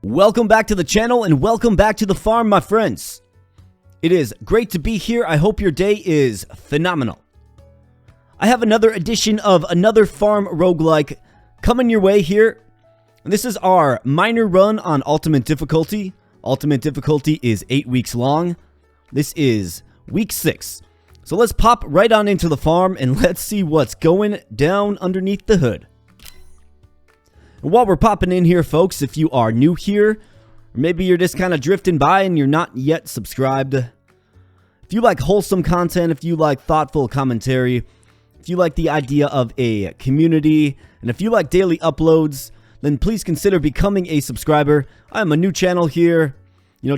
Welcome back to the channel and welcome back to the farm, my friends. It is great to be here. I hope your day is phenomenal. I have another edition of another Farm Roguelike coming your way here. This is our minor run on Ultimate Difficulty. Ultimate Difficulty is 8 weeks long. This is week 6. So let's pop right on into the farm and let's see what's going down underneath the hood. And while we're popping in here, folks, if you are new here, or maybe you're just kind of drifting by and you're not yet subscribed, if you like wholesome content, if you like thoughtful commentary, if you like the idea of a community, and if you like daily uploads, then please consider becoming a subscriber. I'm a new channel here,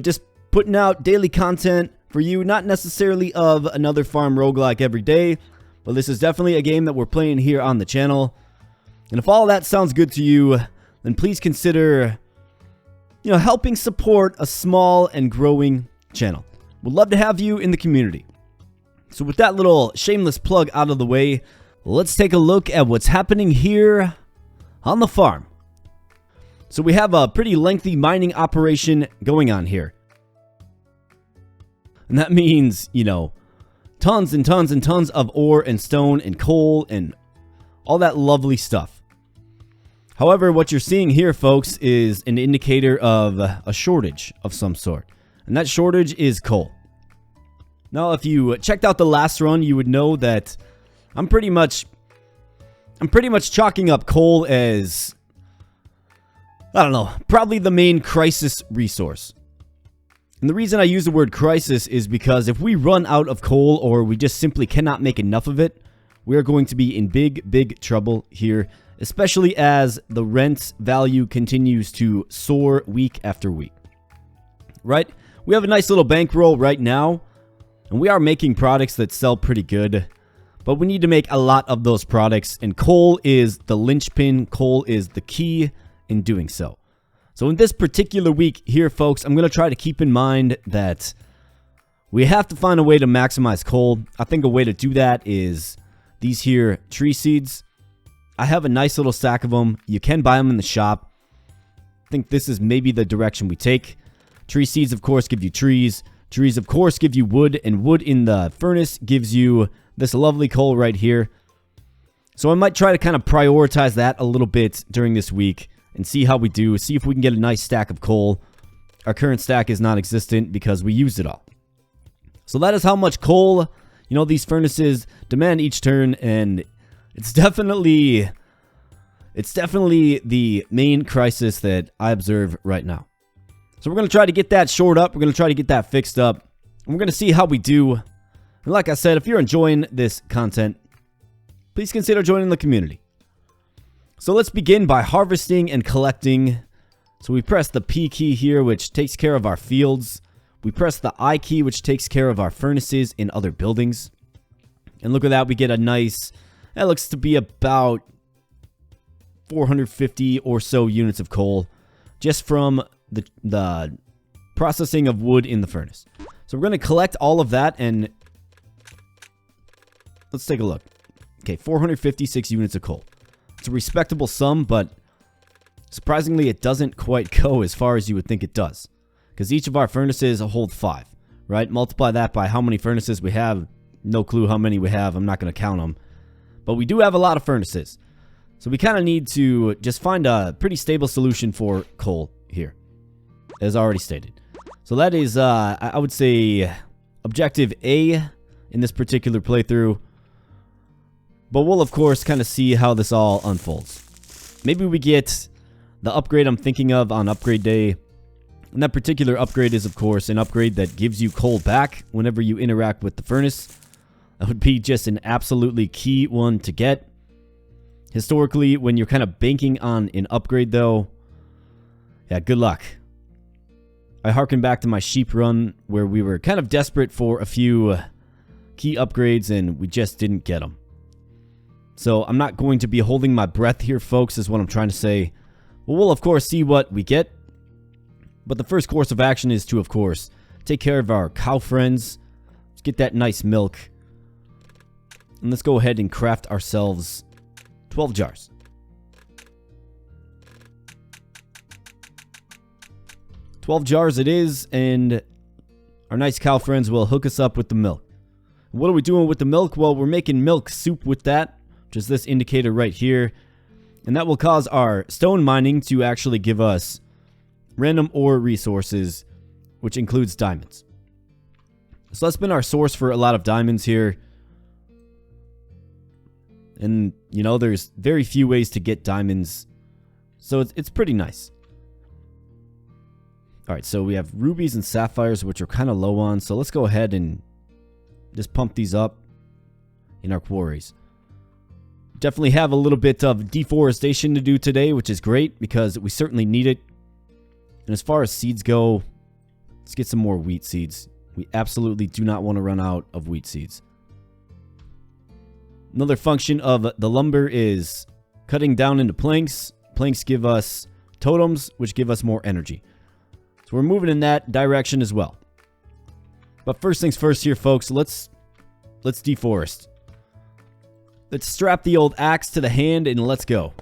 just putting out daily content for you, not necessarily of another Farm Roguelike every day, but this is definitely a game that we're playing here on the channel. And if all that sounds good to you, then please consider, helping support a small and growing channel. We'd love to have you in the community. So with that little shameless plug out of the way, let's take a look at what's happening here on the farm. So we have a pretty lengthy mining operation going on here. And that means, tons and tons and tons of ore and stone and coal and all that lovely stuff. However, what you're seeing here, folks, is an indicator of a shortage of some sort. And that shortage is coal. Now, if you checked out the last run, you would know that I'm pretty much chalking up coal as, probably the main crisis resource. And the reason I use the word crisis is because if we run out of coal or we just simply cannot make enough of it, we are going to be in big trouble here, especially as the rent value continues to soar week after week. Right? We have a nice little bankroll right now, and we are making products that sell pretty good, but we need to make a lot of those products, and coal is the linchpin, coal is the key in doing so. So in this particular week here, folks, I'm going to try to keep in mind that we have to find a way to maximize coal. I think a way to do that is these here tree seeds. I have a nice little stack of them. You can buy them in the shop. I think this is maybe the direction we take. Tree seeds, of course, give you trees. Trees, of course, give you wood. And wood in the furnace gives you this lovely coal right here. So I might try to kind of prioritize that a little bit during this week and see how we do. See if we can get a nice stack of coal. Our current stack is non-existent because we used it all. So that is how much coal, these furnaces demand each turn, and It's definitely the main crisis that I observe right now. So we're going to try to get that shored up. We're going to try to get that fixed up. And we're going to see how we do. And like I said, if you're enjoying this content, please consider joining the community. So let's begin by harvesting and collecting. So we press the P key here, which takes care of our fields. We press the I key, which takes care of our furnaces in other buildings. And look at that, we get a nice... That looks to be about 450 or so units of coal just from the processing of wood in the furnace. So we're going to collect all of that and let's take a look. Okay, 456 units of coal. It's a respectable sum, but surprisingly it doesn't quite go as far as you would think it does. Because each of our furnaces hold 5, right? Multiply that by how many furnaces we have. No clue how many we have. I'm not going to count them. But we do have a lot of furnaces. So we kind of need to just find a pretty stable solution for coal here, as already stated. So that is, I would say, objective A in this particular playthrough. But we'll, of course, kind of see how this all unfolds. Maybe we get the upgrade I'm thinking of on upgrade day. And that particular upgrade is, of course, an upgrade that gives you coal back whenever you interact with the furnace. That would be just an absolutely key one to get. Historically, when you're kind of banking on an upgrade, though, yeah, good luck. I harken back to my sheep run where we were kind of desperate for a few key upgrades and we just didn't get them. So I'm not going to be holding my breath here, folks, is what I'm trying to say. Well, we'll, of course, see what we get. But the first course of action is to, of course, take care of our cow friends. Let's get that nice milk. And let's go ahead and craft ourselves 12 jars. 12 jars it is, and our nice cow friends will hook us up with the milk. What are we doing with the milk? Well, we're making milk soup with that, which is this indicator right here. And that will cause our stone mining to actually give us random ore resources, which includes diamonds. So that's been our source for a lot of diamonds here. And, you know, there's very few ways to get diamonds. So it's pretty nice. Alright, so we have rubies and sapphires, which are kind of low on. So let's go ahead and just pump these up in our quarries. Definitely have a little bit of deforestation to do today, which is great because we certainly need it. And as far as seeds go, let's get some more wheat seeds. We absolutely do not want to run out of wheat seeds. Another function of the lumber is cutting down into planks. Planks give us totems, which give us more energy. So we're moving in that direction as well. But first things first here, folks, let's deforest. Let's strap the old axe to the hand and let's go.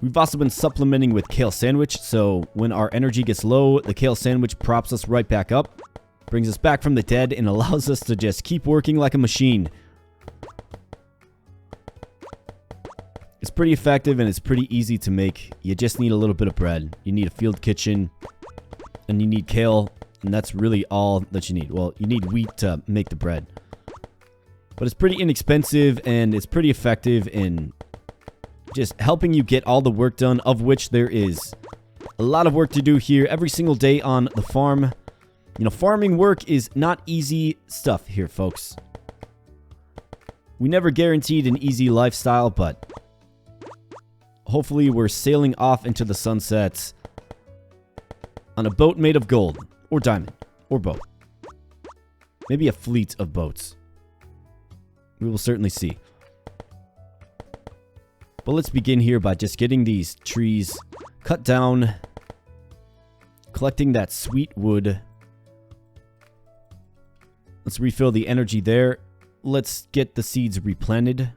We've also been supplementing with kale sandwich, so when our energy gets low, the kale sandwich props us right back up, brings us back from the dead, and allows us to just keep working like a machine. It's pretty effective and it's pretty easy to make. You just need a little bit of bread. You need a field kitchen, and you need kale, and that's really all that you need. Well, you need wheat to make the bread. But it's pretty inexpensive, and it's pretty effective in just helping you get all the work done, of which there is a lot of work to do here every single day on the farm. You know, farming work is not easy stuff here, folks. We never guaranteed an easy lifestyle, but hopefully we're sailing off into the sunsets on a boat made of gold, or diamond, or both. Maybe a fleet of boats. We will certainly see. But let's begin here by just getting these trees cut down, collecting that sweet wood. Let's refill the energy there. Let's get the seeds replanted.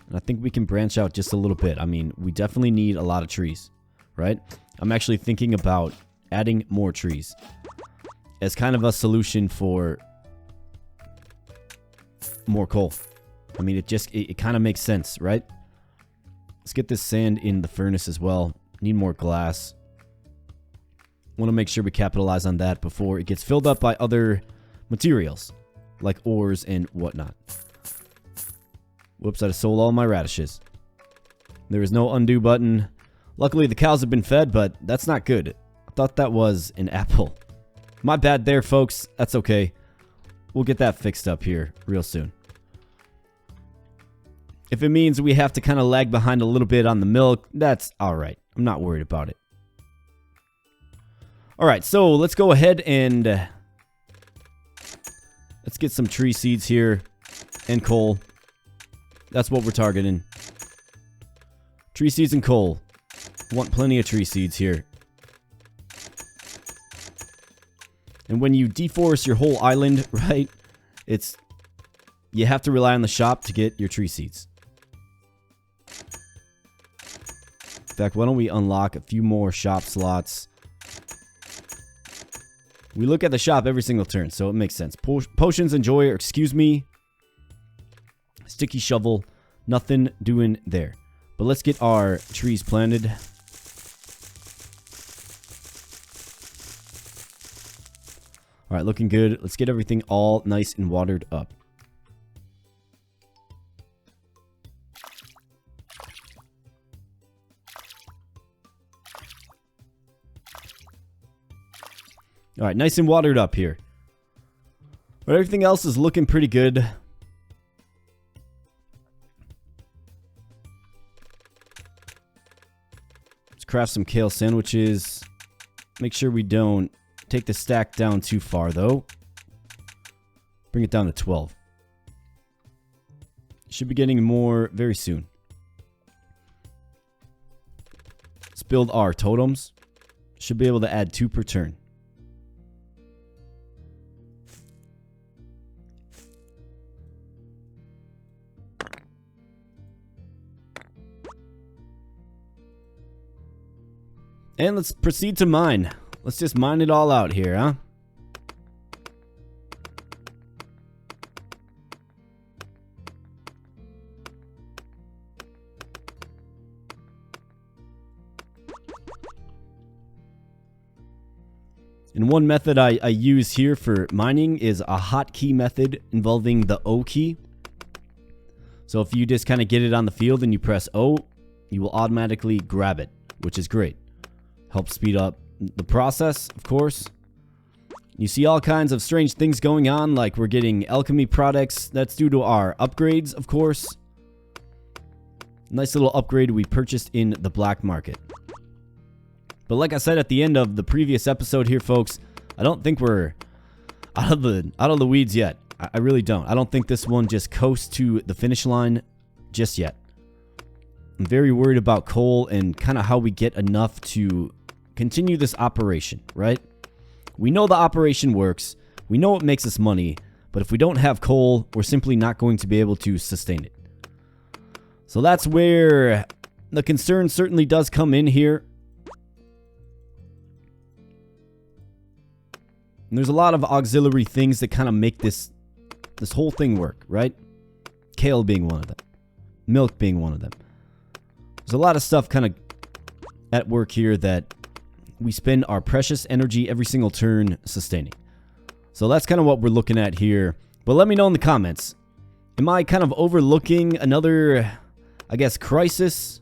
And I think we can branch out just a little bit. I mean, we definitely need a lot of trees, right? I'm actually thinking about adding more trees as kind of a solution for more coal. I mean, it kind of makes sense, right? Let's get this sand in the furnace as well. Need more glass. Want to make sure we capitalize on that before it gets filled up by other materials, like ores and whatnot. Whoops, I just sold all my radishes. There is no undo button. Luckily, the cows have been fed, but that's not good. I thought that was an apple. My bad there, folks. That's okay. We'll get that fixed up here real soon. If it means we have to kind of lag behind a little bit on the milk, that's alright. I'm not worried about it. Alright, so let's go ahead and let's get some tree seeds here and coal. That's what we're targeting. Tree seeds and coal. Want plenty of tree seeds here. And when you deforest your whole island, right, you have to rely on the shop to get your tree seeds. In fact, why don't we unlock a few more shop slots? We look at the shop every single turn, so it makes sense. Potions Enjoyer, excuse me. Sticky shovel, nothing doing there. But let's get our trees planted. Alright, looking good. Let's get everything all nice and watered up. Alright, nice and watered up here. But everything else is looking pretty good. Let's craft some kale sandwiches. Make sure we don't take the stack down too far, though. Bring it down to 12. Should be getting more very soon. Let's build our totems. Should be able to add 2 per turn. And let's proceed to mine. Let's just mine it all out here, huh? And one method I use here for mining is a hotkey method involving the O key. So if you just kind of get it on the field and you press O, you will automatically grab it, which is great. Helps speed up the process, of course. You see all kinds of strange things going on, like we're getting alchemy products. That's due to our upgrades, of course. Nice little upgrade we purchased in the black market. But like I said at the end of the previous episode here, folks, I don't think we're out of the weeds yet. I really don't. I don't think this one just coasts to the finish line just yet. I'm very worried about coal and kind of how we get enough to continue this operation, right? We know the operation works. We know it makes us money. But if we don't have coal, we're simply not going to be able to sustain it. So that's where the concern certainly does come in here. And there's a lot of auxiliary things that kind of make this whole thing work, right? Kale being one of them. Milk being one of them. There's a lot of stuff kind of at work here that we spend our precious energy every single turn sustaining. So that's kind of what we're looking at here. But let me know in the comments. Am I kind of overlooking another, I guess, crisis?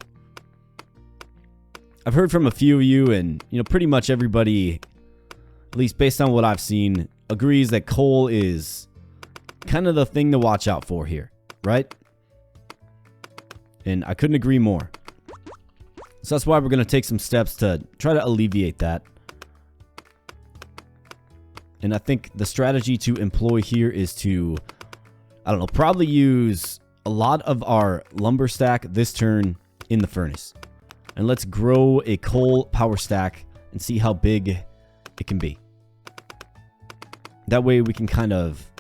I've heard from a few of you, and pretty much everybody, at least based on what I've seen, agrees that coal is kind of the thing to watch out for here, right? And I couldn't agree more. So that's why we're going to take some steps to try to alleviate that. And I think the strategy to employ here is to, I don't know, probably use a lot of our lumber stack this turn in the furnace. And let's grow a coal power stack and see how big it can be. That way we can kind of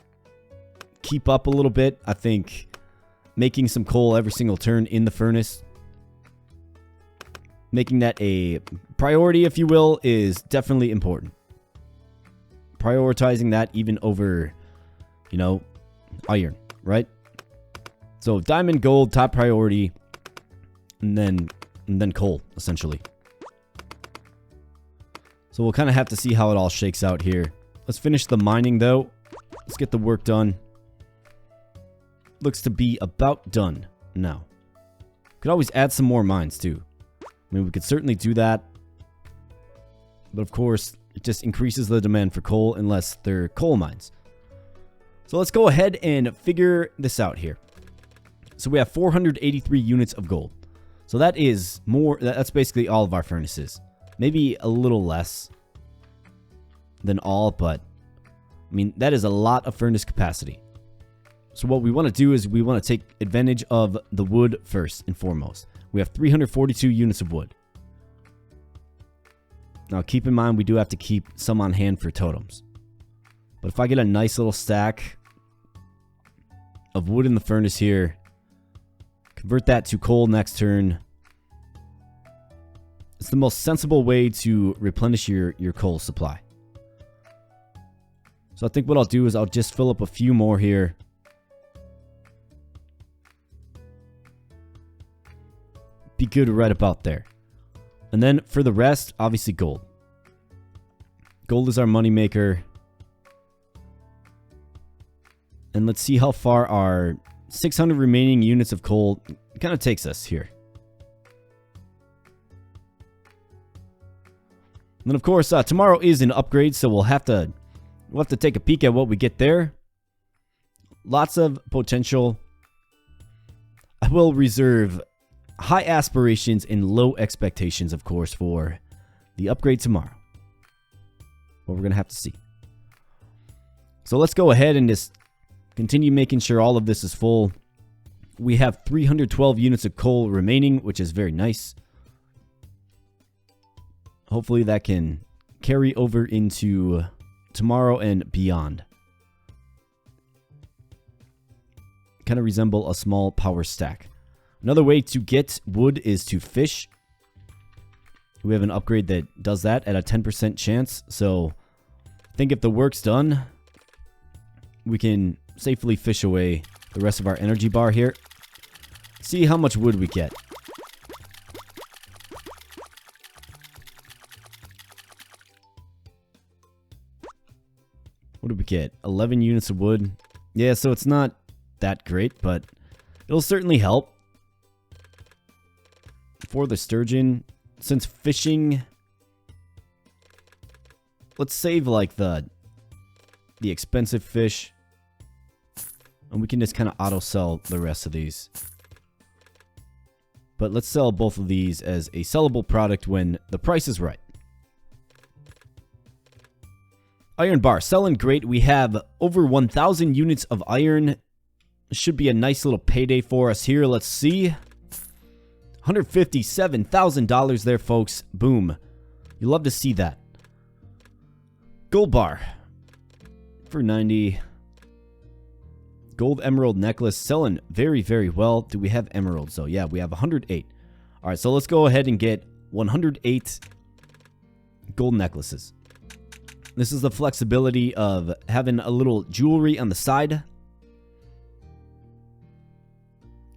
keep up a little bit. I think making some coal every single turn in the furnace, making that a priority, if you will, is definitely important. Prioritizing that even over, iron, right? So diamond, gold, top priority, and then coal, essentially. So we'll kind of have to see how it all shakes out here. Let's finish the mining, though. Let's get the work done. Looks to be about done now. Could always add some more mines, too. I mean, we could certainly do that. But of course, it just increases the demand for coal unless they're coal mines. So let's go ahead and figure this out here. So we have 483 units of gold. So that is more, that's basically all of our furnaces. Maybe a little less than all, but I mean, that is a lot of furnace capacity. So what we want to do is we want to take advantage of the wood first and foremost. We have 342 units of wood. Now keep in mind we do have to keep some on hand for totems. But if I get a nice little stack of wood in the furnace here, convert that to coal next turn, it's the most sensible way to replenish your coal supply. So I think what I'll do is I'll just fill up a few more here. Be good right about there. And then for the rest, obviously gold. Gold is our moneymaker. And let's see how far our 600 remaining units of coal kind of takes us here. And then of course, tomorrow is an upgrade, so we'll have to take a peek at what we get there. Lots of potential. I will reserve high aspirations and low expectations, of course, for the upgrade tomorrow. But we're going to have to see. So let's go ahead and just continue making sure all of this is full. We have 312 units of coal remaining, which is very nice. Hopefully that can carry over into tomorrow and beyond. Kind of resemble a small power stack. Another way to get wood is to fish. We have an upgrade that does that at a 10% chance. So I think if the work's done, we can safely fish away the rest of our energy bar here. See how much wood we get. What did we get? 11 units of wood. Yeah, so it's not that great, but it'll certainly help. For the sturgeon, since fishing, let's save like the expensive fish, and we can just kind of auto sell the rest of these. But let's sell both of these as a sellable product when the price is right. Iron bar, selling great. We have over 1,000 units of iron. Should be a nice little payday for us here. Let's see. $157,000 there, folks. Boom. You love to see that. Gold bar for 90. Gold emerald necklace selling very, very well. Do we have emeralds though? Yeah, we have 108. All right, so let's go ahead and get 108 gold necklaces. This is the flexibility of having a little jewelry on the side.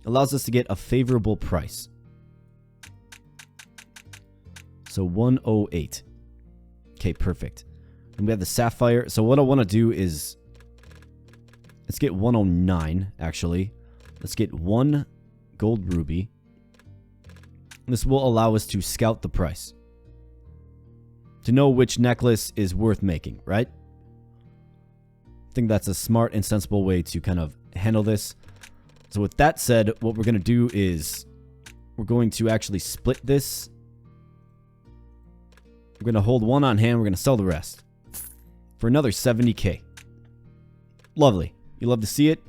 Allows us to get a favorable price. So 108. Okay, perfect. And we have the sapphire. So what I want to do is, let's get 109, actually. Let's get one gold ruby. This will allow us to scout the price. To know which necklace is worth making, right? I think that's a smart and sensible way to kind of handle this. So with that said, what we're going to do is we're going to actually split this. We're going to hold one on hand. We're going to sell the rest for another 70K. Lovely. You love to see it.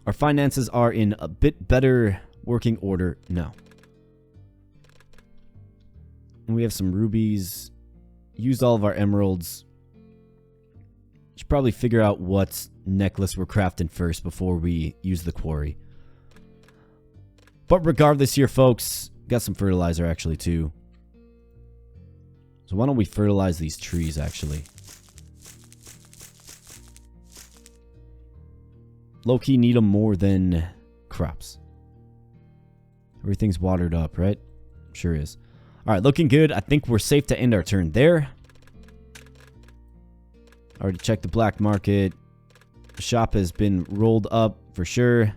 Our finances are in a bit better working order now. And we have some rubies. Used all of our emeralds. Should probably figure out what necklace we're crafting first before we use the quarry. But regardless here, folks, got some fertilizer actually too. So why don't we fertilize these trees actually? Low-key need them more than crops. Everything's watered up, right? Sure is. Alright, looking good. I think we're safe to end our turn there. Already checked the black market. The shop has been rolled up for sure.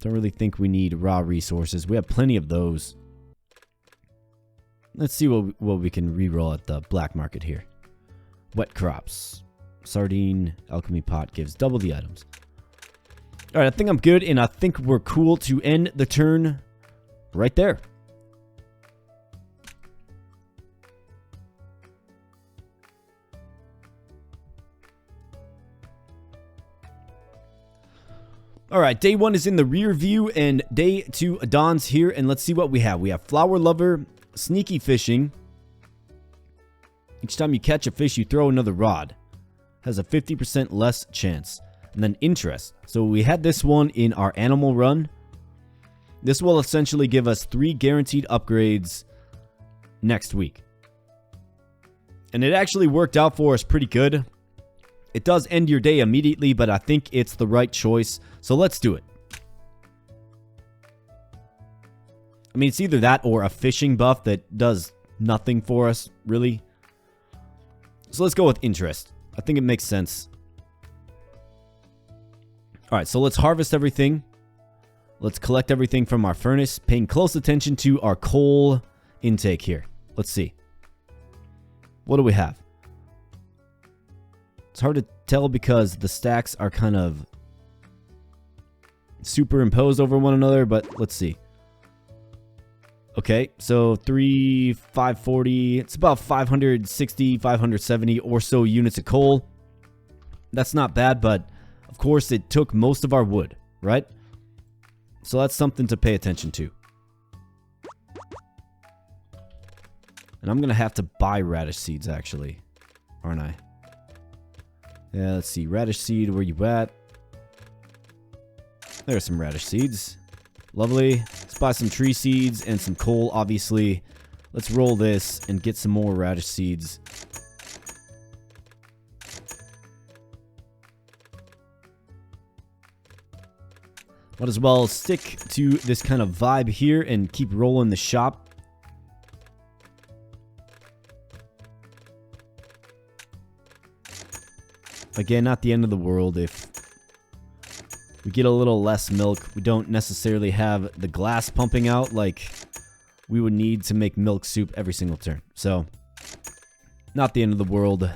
Don't really think we need raw resources. We have plenty of those. Let's see what we can re-roll at the black market here. Wet crops. Sardine, alchemy pot gives double the items. Alright, I think I'm good, and I think we're cool to end the turn right there. Alright, day 1 is in the rear view, and day 2 dawns here, and let's see what we have. We have Flower Lover, Sneaky Fishing. Each time you catch a fish, you throw another rod. Has a 50% less chance. And then Interest. So we had this one in our animal run. This will essentially give us 3 guaranteed upgrades next week. And it actually worked out for us pretty good. It does end your day immediately, but I think it's the right choice. So let's do it. I mean, it's either that or a fishing buff that does nothing for us, really. So let's go with Interest. I think it makes sense. Alright, so let's harvest everything. Let's collect everything from our furnace, paying close attention to our coal intake here. Let's see. What do we have? It's hard to tell because the stacks are kind of superimposed over one another, but let's see. Okay, so 540, it's about 560, 570 or so units of coal. That's not bad, but of course it took most of our wood, right? So that's something to pay attention to. And I'm going to have to buy radish seeds, actually, aren't I? Yeah, let's see. Radish seed, where you at? There's some radish seeds. Lovely. Let's buy some tree seeds and some coal, obviously. Let's roll this and get some more radish seeds. Might as well stick to this kind of vibe here and keep rolling the shop. Again, not the end of the world if we get a little less milk. We don't necessarily have the glass pumping out like we would need to make milk soup every single turn. So, not the end of the world.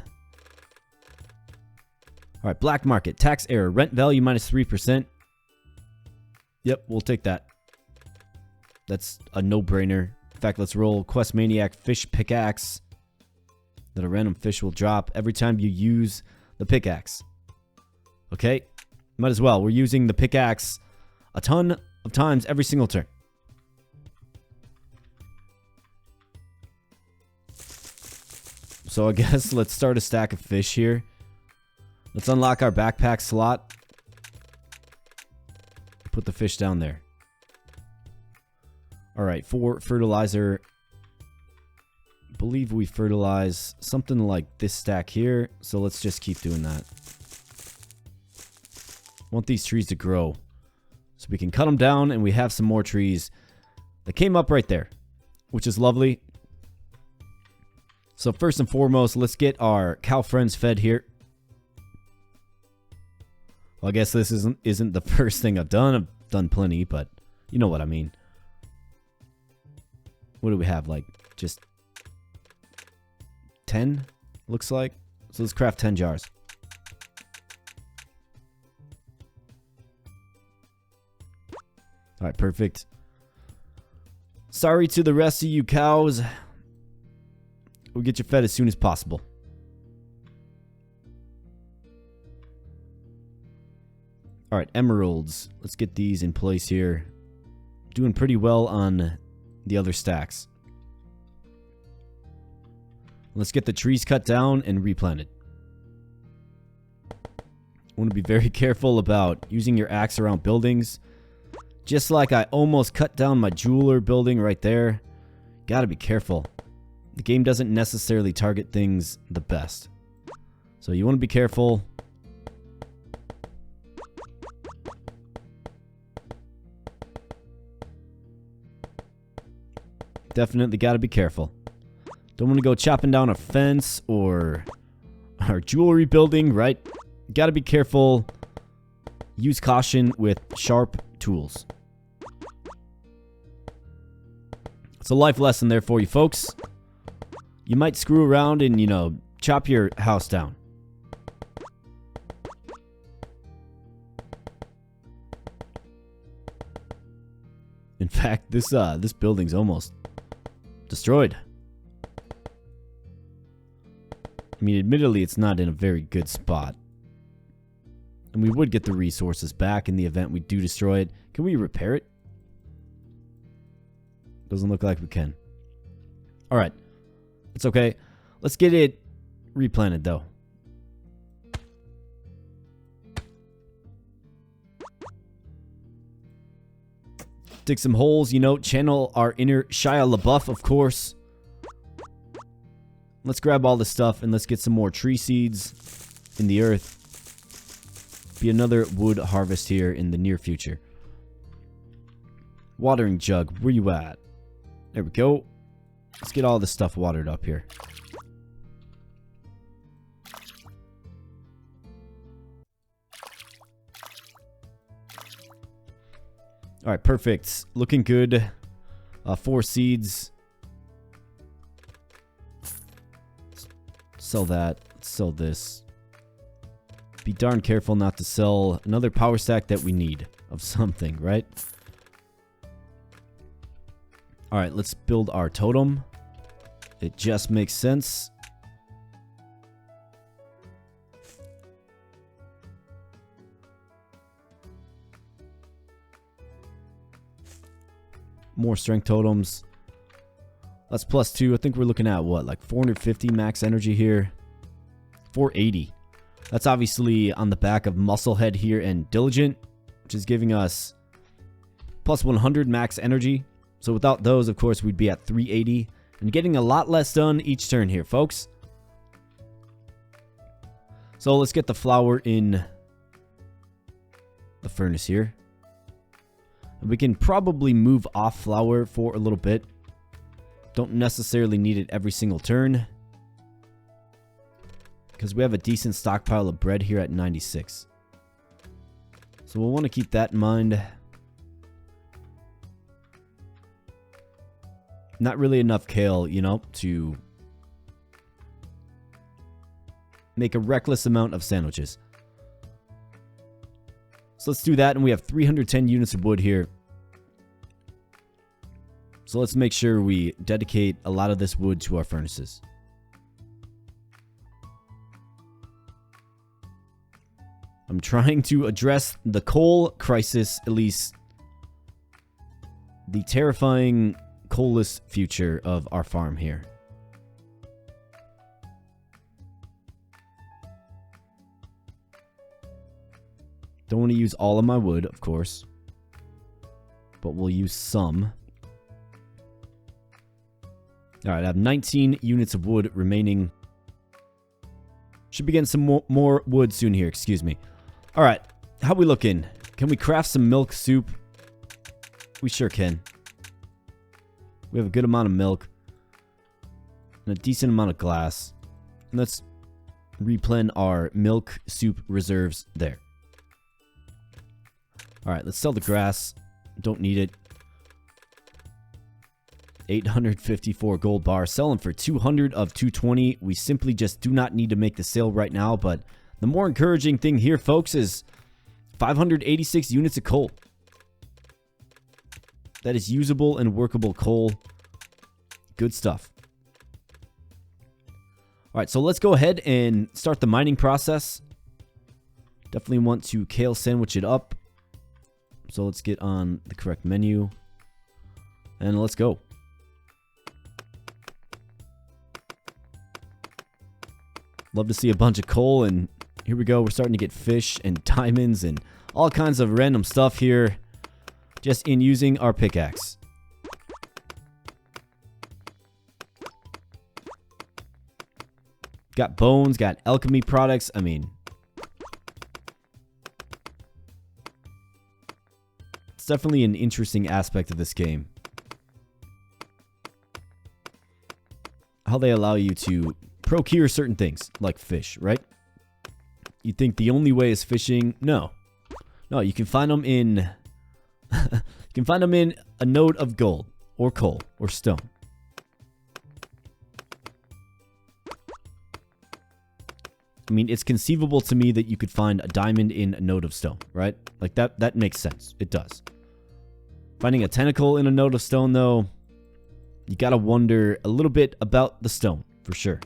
Alright, black market. Tax error. Rent value minus 3%. Yep, we'll take that. That's a no-brainer. In fact, let's roll Quest Maniac Fish Pickaxe. That a random fish will drop every time you use the pickaxe. Okay, might as well. We're using the pickaxe a ton of times every single turn. So I guess let's start a stack of fish here. Let's unlock our backpack slot. Put the fish down there. Alright, for fertilizer, I believe we fertilize something like this stack here. So let's just keep doing that. Want these trees to grow. So we can cut them down and we have some more trees that came up right there, which is lovely. So first and foremost, let's get our cow friends fed here. Well, I guess this isn't the first thing I've done. I've done plenty, but you know what I mean. What do we have? Like, just 10? Looks like. So let's craft 10 jars. Alright, perfect. Sorry to the rest of you cows. We'll get you fed as soon as possible. Alright, emeralds. Let's get these in place here. Doing pretty well on the other stacks. Let's get the trees cut down and replanted. Want to be very careful about using your axe around buildings. Just like I almost cut down my jeweler building right there. Gotta be careful. The game doesn't necessarily target things the best. So you want to be careful. Definitely got to be careful. Don't want to go chopping down a fence or our jewelry building, right? Got to be careful. Use caution with sharp tools. It's a life lesson there for you folks. You might screw around and, you know, chop your house down. In fact, this building's almost destroyed. I mean, admittedly, it's not in a very good spot. And we would get the resources back in the event we do destroy it. Can we repair it? Doesn't look like we can. Alright. It's okay. Let's get it replanted, though. Dig some holes, you know, channel our inner Shia LaBeouf, of course. Let's grab all this stuff and let's get some more tree seeds in the earth. Be another wood harvest here in the near future. Watering jug, where you at? There we go. Let's get all this stuff watered up here. Alright, perfect. Looking good. 4 seeds. Sell that. Sell this. Be darn careful not to sell another power stack that we need of something, right? Alright, let's build our totem. It just makes sense. More strength totems. That's +2. I think we're looking at what, like 450 max energy here. 480. That's obviously on the back of Musclehead here and Diligent, which is giving us plus 100 max energy. So without those, of course, we'd be at 380 and getting a lot less done each turn here, folks. So let's get the flour in the furnace here. And we can probably move off flour for a little bit. Don't necessarily need it every single turn, because we have a decent stockpile of bread here at 96. So we'll want to keep that in mind. Not really enough kale, you know, to make a reckless amount of sandwiches. So let's do that, and we have 310 units of wood here. So let's make sure we dedicate a lot of this wood to our furnaces. I'm trying to address the coal crisis, at least the terrifying coalless future of our farm here. Don't want to use all of my wood, of course, but we'll use some. Alright, I have 19 units of wood remaining. Should be getting some more wood soon here, excuse me. Alright, how we looking? Can we craft some milk soup? We sure can. We have a good amount of milk and a decent amount of glass. And let's replen our milk soup reserves there. Alright, let's sell the grass. Don't need it. 854 gold bar. Selling for 200 of 220. We simply just do not need to make the sale right now. But the more encouraging thing here, folks, is 586 units of coal. That is usable and workable coal. Good stuff. Alright, so let's go ahead and start the mining process. Definitely want to kale sandwich it up. So let's get on the correct menu. And let's go. Love to see a bunch of coal, and here we go. We're starting to get fish and diamonds and all kinds of random stuff here just in using our pickaxe. Got bones, got alchemy products. I mean, it's definitely an interesting aspect of this game. How they allow you to procure certain things, like fish, right? You think the only way is fishing? No. No, you can find them in... you can find them in a node of gold, or coal, or stone. I mean, it's conceivable to me that you could find a diamond in a node of stone, right? Like, that makes sense. It does. Finding a tentacle in a node of stone, though, you gotta wonder a little bit about the stone, for sure.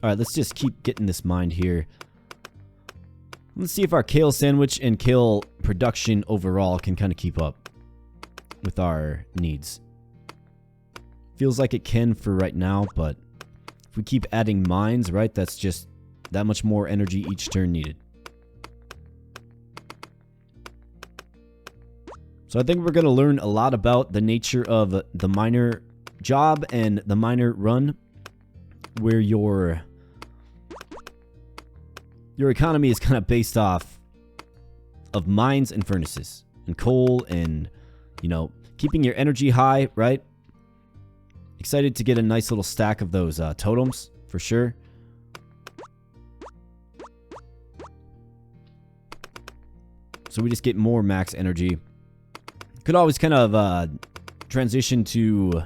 Alright, let's just keep getting this mined here. Let's see if our kale sandwich and kale production overall can kind of keep up with our needs. Feels like it can for right now, but if we keep adding mines, right, that's just that much more energy each turn needed. So I think we're going to learn a lot about the nature of the miner job and the miner run, where your economy is kind of based off of mines and furnaces and coal and, you know, keeping your energy high, right? Excited to get a nice little stack of those totems for sure. So we just get more max energy. Could always kind of transition to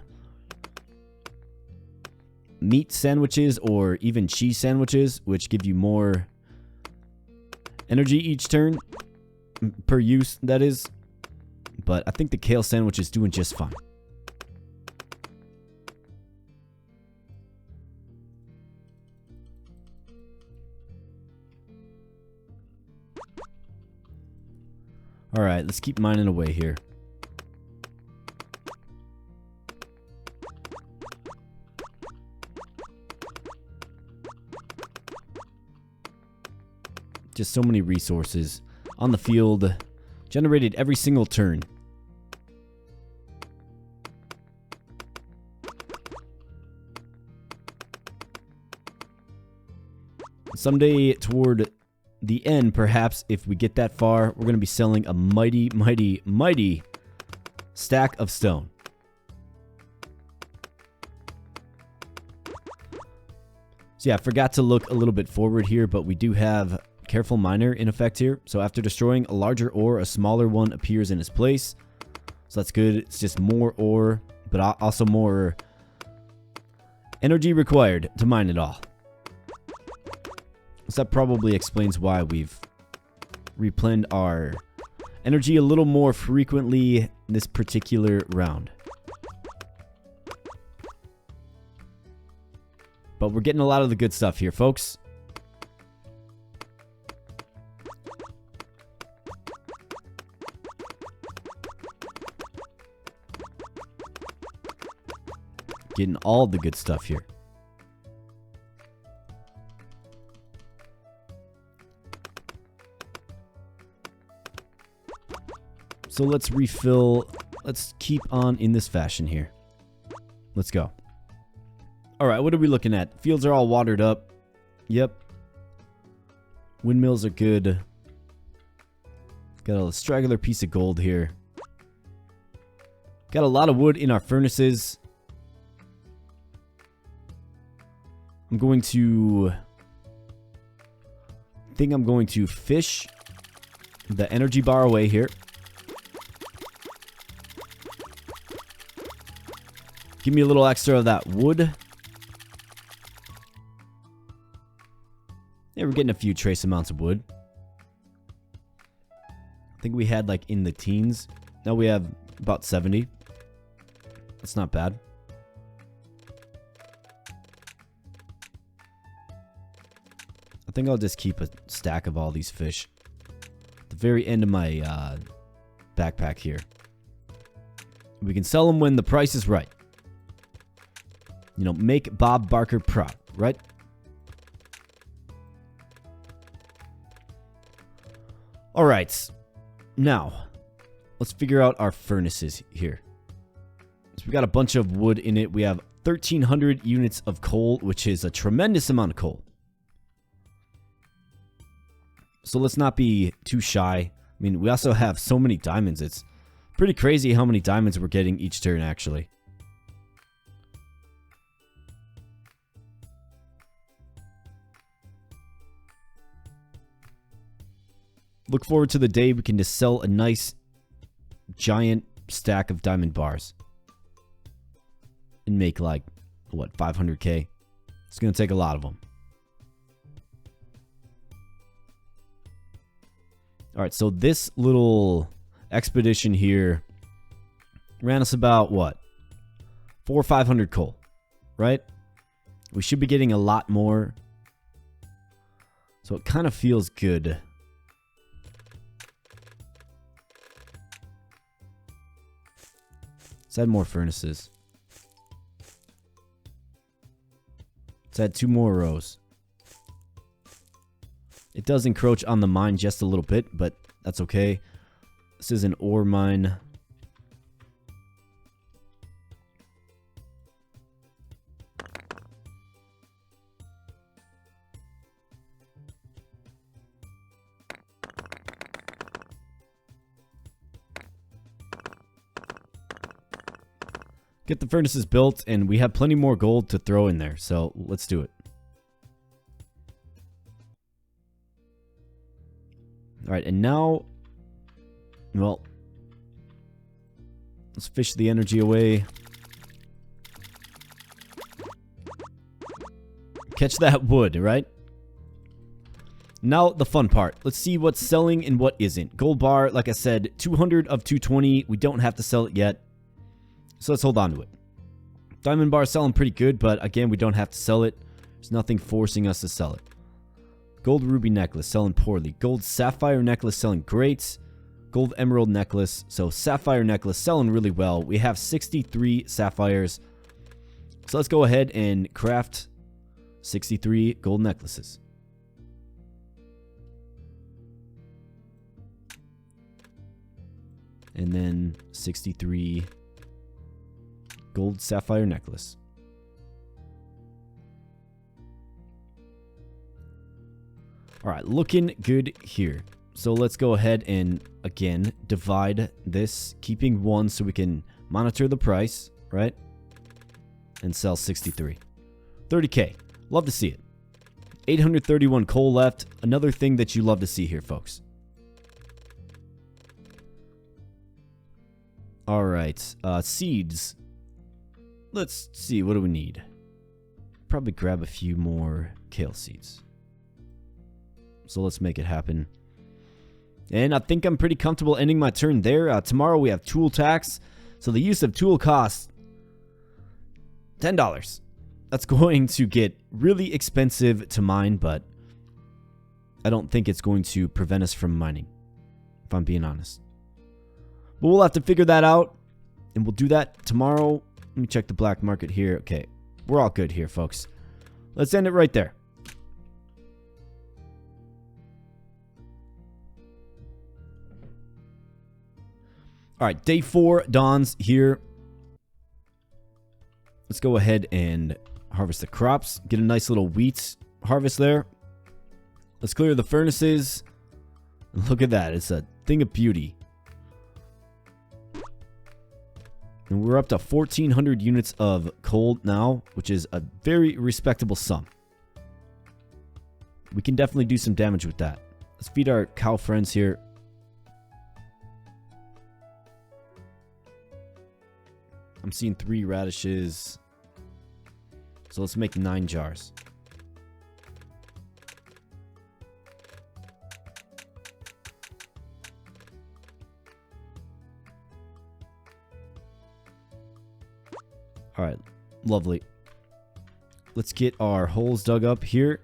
meat sandwiches or even cheese sandwiches, which give you more energy each turn per use, that is. But I think the kale sandwich is doing just fine. Alright, let's keep mining away here. Just so many resources on the field, generated every single turn. Someday toward the end, perhaps, if we get that far, we're going to be selling a mighty, mighty, mighty stack of stone. So yeah, I forgot to look a little bit forward here, but we do have Careful Miner in effect here. So after destroying a larger ore, a smaller one appears in its place. So that's good. It's just more ore, but also more energy required to mine it all. So that probably explains why we've replenished our energy a little more frequently this particular round. But we're getting a lot of the good stuff here, folks. Getting all the good stuff here. So let's refill. Let's keep on in this fashion here. Let's go. All right, what are we looking at? Fields are all watered up. Yep. Windmills are good. Got a straggler piece of gold here. Got a lot of wood in our furnaces. I'm going to fish the energy bar away here. Give me a little extra of that wood. Yeah, we're getting a few trace amounts of wood. I think we had like in the teens. Now we have about 70. That's not bad. I think I'll just keep a stack of all these fish at the very end of my backpack here. We can sell them when the price is right. You know, make Bob Barker proud, right? All right. Now, let's figure out our furnaces here. So we got a bunch of wood in it. We have 1,300 units of coal, which is a tremendous amount of coal. So let's not be too shy. I mean, we also have so many diamonds. It's pretty crazy how many diamonds we're getting each turn, actually. Look forward to the day we can just sell a nice giant stack of diamond bars and make like, what, 500k? It's going to take a lot of them. Alright, so this little expedition here ran us about, what? 400 or 500 coal, right? We should be getting a lot more. So it kind of feels good. Let's add more furnaces. Let's add 2 more rows. It does encroach on the mine just a little bit, but that's okay. This is an ore mine. Get the furnaces built, and we have plenty more gold to throw in there, so let's do it. Alright, and now, well, let's fish the energy away. Catch that wood, right? Now the fun part. Let's see what's selling and what isn't. Gold bar, like I said, 200 of 220. We don't have to sell it yet. So let's hold on to it. Diamond bar selling pretty good, but again, we don't have to sell it. There's nothing forcing us to sell it. Gold ruby necklace selling poorly. Gold sapphire necklace selling great. Gold emerald necklace. So sapphire necklace selling really well. We have 63 sapphires. So let's go ahead and craft 63 gold necklaces. And then 63 gold sapphire necklace. All right, looking good here. So let's go ahead and, again, divide this, keeping 1 so we can monitor the price, right? And sell 63. 30K. Love to see it. 831 coal left. Another thing that you love to see here, folks. All right, seeds. Let's see, what do we need? Probably grab a few more kale seeds. So let's make it happen. And I think I'm pretty comfortable ending my turn there. Tomorrow we have tool tax. So the use of tool costs $10. That's going to get really expensive to mine, but I don't think it's going to prevent us from mining, if I'm being honest. But we'll have to figure that out, and we'll do that tomorrow. Let me check the black market here. Okay, we're all good here, folks. Let's end it right there. All right, day 4 dawns here. Let's go ahead and harvest the crops. Get a nice little wheat harvest there. Let's clear the furnaces. Look at that. It's a thing of beauty. And we're up to 1,400 units of coal now, which is a very respectable sum. We can definitely do some damage with that. Let's feed our cow friends here. I'm seeing 3 radishes. So let's make 9 jars. All right, lovely. Let's get our holes dug up here.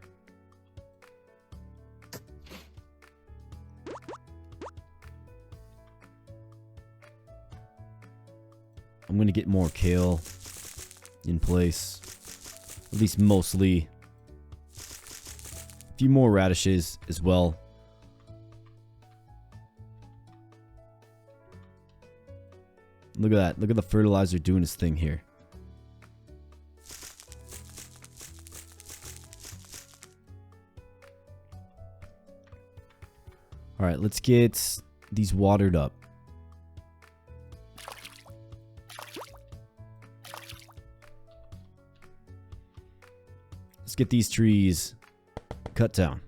I'm going to get more kale in place. At least mostly. A few more radishes as well. Look at that. Look at the fertilizer doing its thing here. All right, let's get these watered up. Let's get these trees cut down.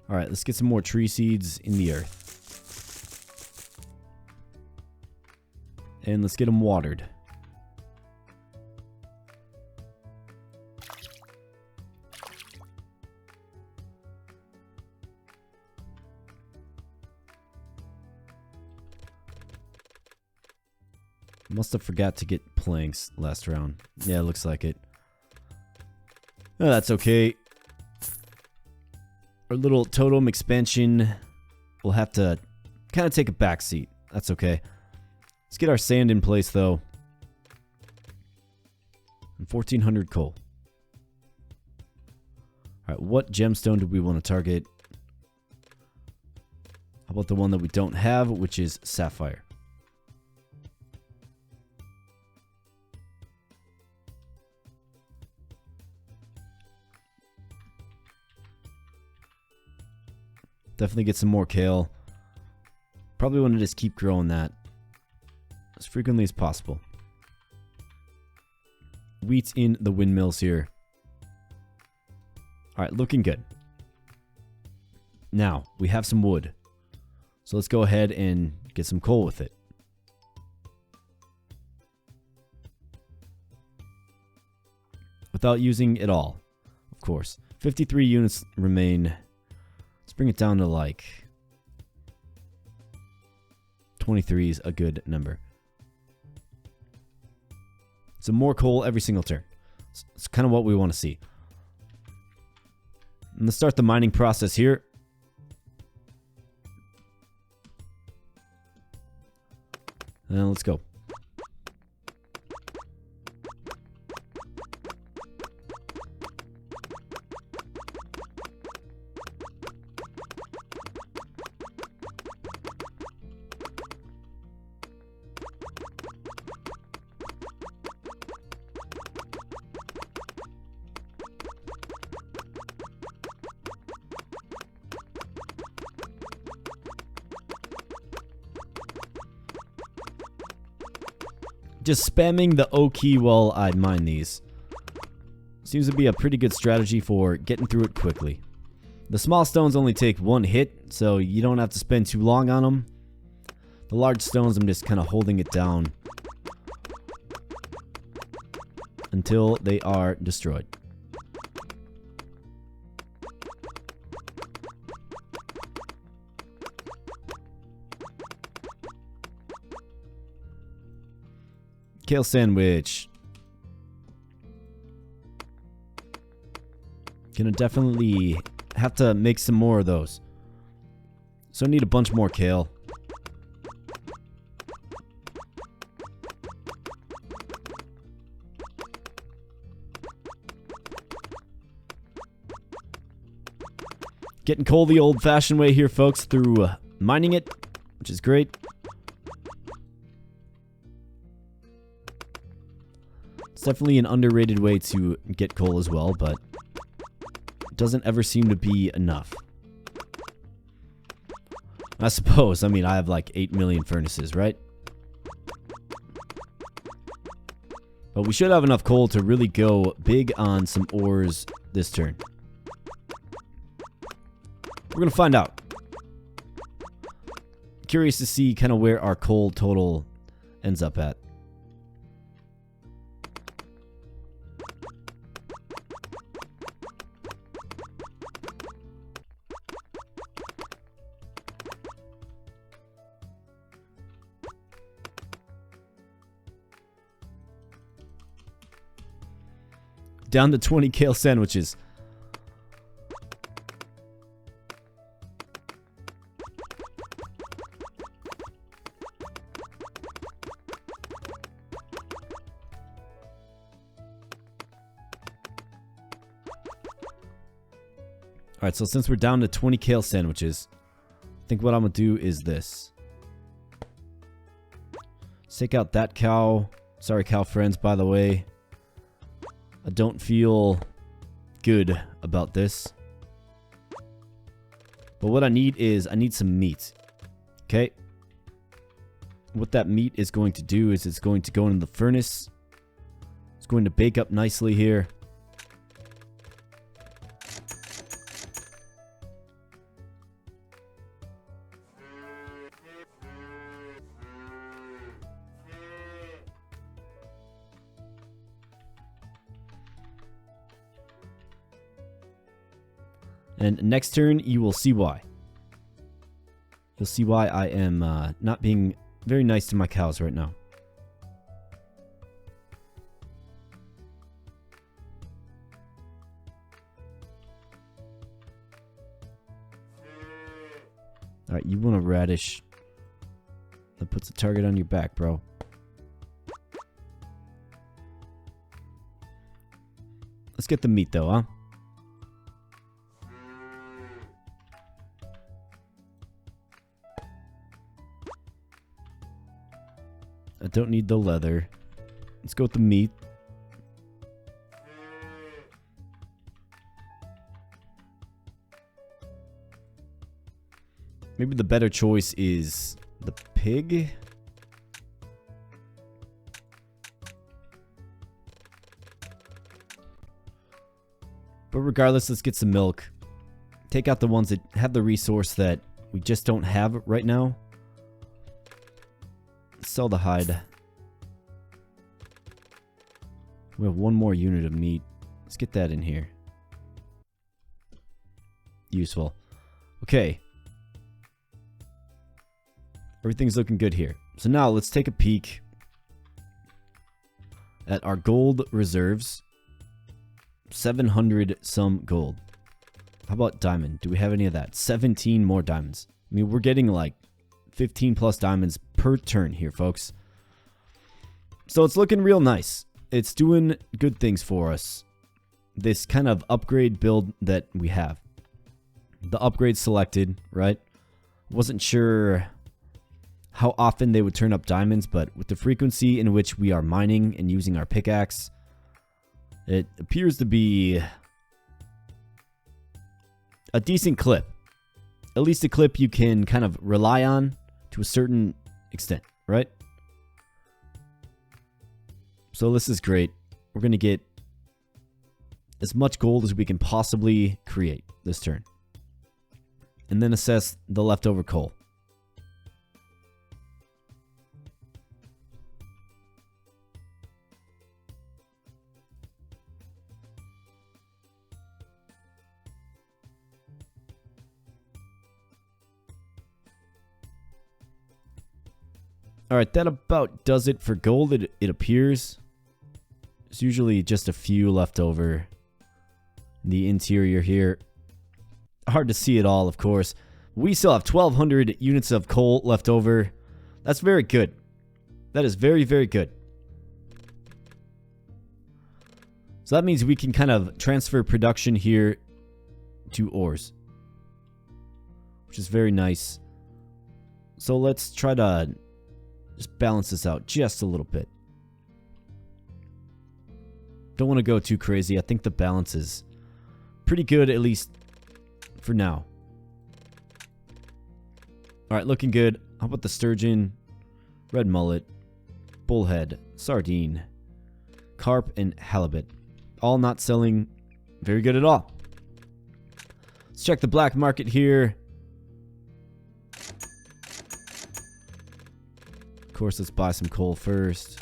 All right, let's get some more tree seeds in the earth. And let's get them watered. Must have forgot to get planks last round. Yeah, it looks like it. Oh, that's okay. Our little totem expansion will have to kind of take a back seat. That's okay. Let's get our sand in place, though. And 1,400 coal. Alright, what gemstone do we want to target? How about the one that we don't have, which is sapphire? Definitely get some more kale. Probably want to just keep growing that as frequently as possible. Wheat's in the windmills here. Alright, looking good. Now, we have some wood. So let's go ahead and get some coal with it. Without using it all, of course. 53 units remain. Let's bring it down to like 23 is a good number. So more coal every single turn. It's kind of what we want to see. And let's start the mining process here. And let's go. Just spamming the O key while I mine these seems to be a pretty good strategy for getting through it quickly. The small stones only take one hit, so you don't have to spend too long on them. The large stones, I'm just kind of holding it down until they are destroyed. Kale sandwich. Gonna definitely have to make some more of those. So I need a bunch more kale. Getting coal the old-fashioned way here, folks, through mining it, which is great. It's definitely an underrated way to get coal as well, but it doesn't ever seem to be enough. I suppose. I mean, I have like 8 million furnaces, right? But we should have enough coal to really go big on some ores this turn. We're going to find out. Curious to see kind of where our coal total ends up at. Down to 20 kale sandwiches. Alright, so since we're down to 20 kale sandwiches, I think what I'm going to do is this. Let's take out that cow. Sorry, cow friends, by the way. I don't feel good about this. But what I need is, I need some meat. Okay? What that meat is going to do is it's going to go into the furnace. It's going to bake up nicely here. And next turn, you will see why. You'll see why I am not being very nice to my cows right now. Alright, you want a radish. That puts a target on your back, bro. Let's get the meat, though, huh? I don't need the leather. Let's go with the meat. Maybe the better choice is the pig. But regardless, let's get some milk. Take out the ones that have the resource that we just don't have right now. Sell the hide. We have one more unit of meat. Let's get that in here. Useful. Okay. Everything's looking good here. So now let's take a peek at our gold reserves. 700 some gold. How about diamond? Do we have any of that? 17 more diamonds. I mean, we're getting like 15 plus diamonds per turn here, folks. So it's looking real nice. It's doing good things for us. This kind of upgrade build that we have. The upgrade selected, right? Wasn't sure how often they would turn up diamonds, but with the frequency in which we are mining and using our pickaxe, it appears to be a decent clip. At least a clip you can kind of rely on to a certain extent, right? So this is great. We're going to get as much gold as we can possibly create this turn. And then assess the leftover coal. Alright, that about does it for gold, it appears. There's usually just a few left over in the interior here. Hard to see it all, of course. We still have 1,200 units of coal left over. That's very good. That is very, very good. So that means we can kind of transfer production here to ores, which is very nice. So let's try to just balance this out just a little bit. Don't want to go too crazy. I think the balance is pretty good, at least for now. Alright, looking good. How about the sturgeon, red mullet, bullhead, sardine, carp, and halibut? All not selling very good at all. Let's check the black market here. Of course, let's buy some coal first.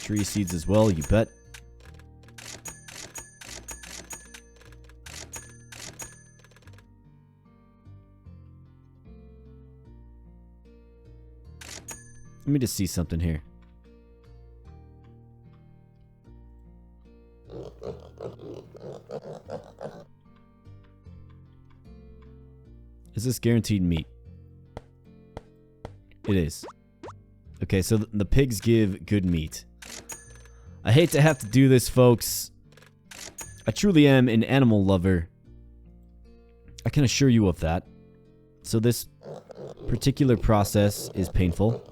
Tree seeds as well, you bet. Let me just see something here. Is this guaranteed meat? It is. Okay, so the pigs give good meat. I hate to have to do this, folks. I truly am an animal lover. I can assure you of that. So this particular process is painful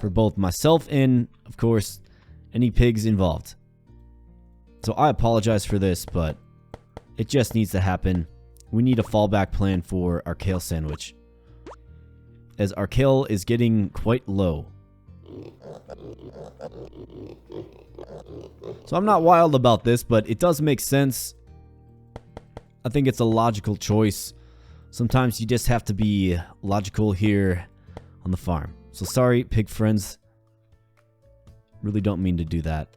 for both myself and, of course, any pigs involved. So I apologize for this, but it just needs to happen. We need a fallback plan for our kale sandwich, as our kale is getting quite low. So I'm not wild about this, but it does make sense. I think it's a logical choice. Sometimes you just have to be logical here on the farm. So sorry, pig friends. Really don't mean to do that.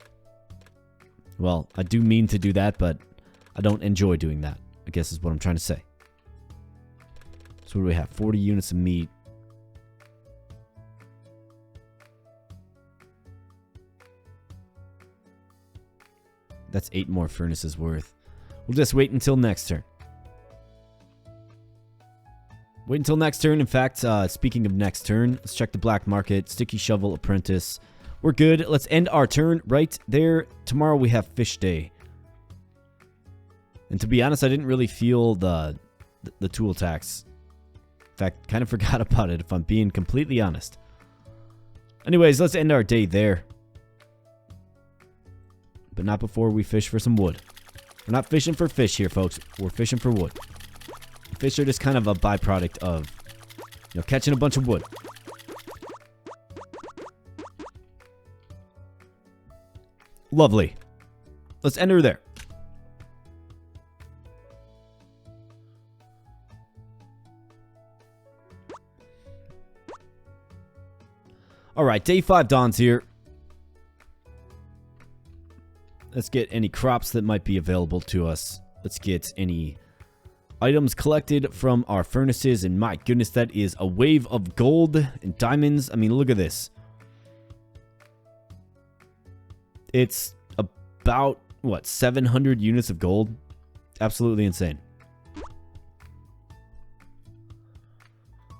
Well, I do mean to do that, but I don't enjoy doing that, I guess is what I'm trying to say. So what do we have? 40 units of meat. That's 8 more furnaces worth. We'll just wait until next turn. Wait until next turn. In fact, speaking of next turn, let's check the black market. Sticky shovel apprentice. We're good. Let's end our turn right there. Tomorrow we have fish day. And to be honest, I didn't really feel the tool tax. In fact, kind of forgot about it, if I'm being completely honest. Anyways, let's end our day there. But not before we fish for some wood. We're not fishing for fish here, folks. We're fishing for wood. Fish are just kind of a byproduct of, you know, catching a bunch of wood. Lovely. Let's end her there. Alright, day 5 dawns here. Let's get any crops that might be available to us. Let's get any Items collected from our furnaces, and my goodness, that is a wave of gold and diamonds. I mean, look at this. It's about, what, 700 units of gold? Absolutely insane.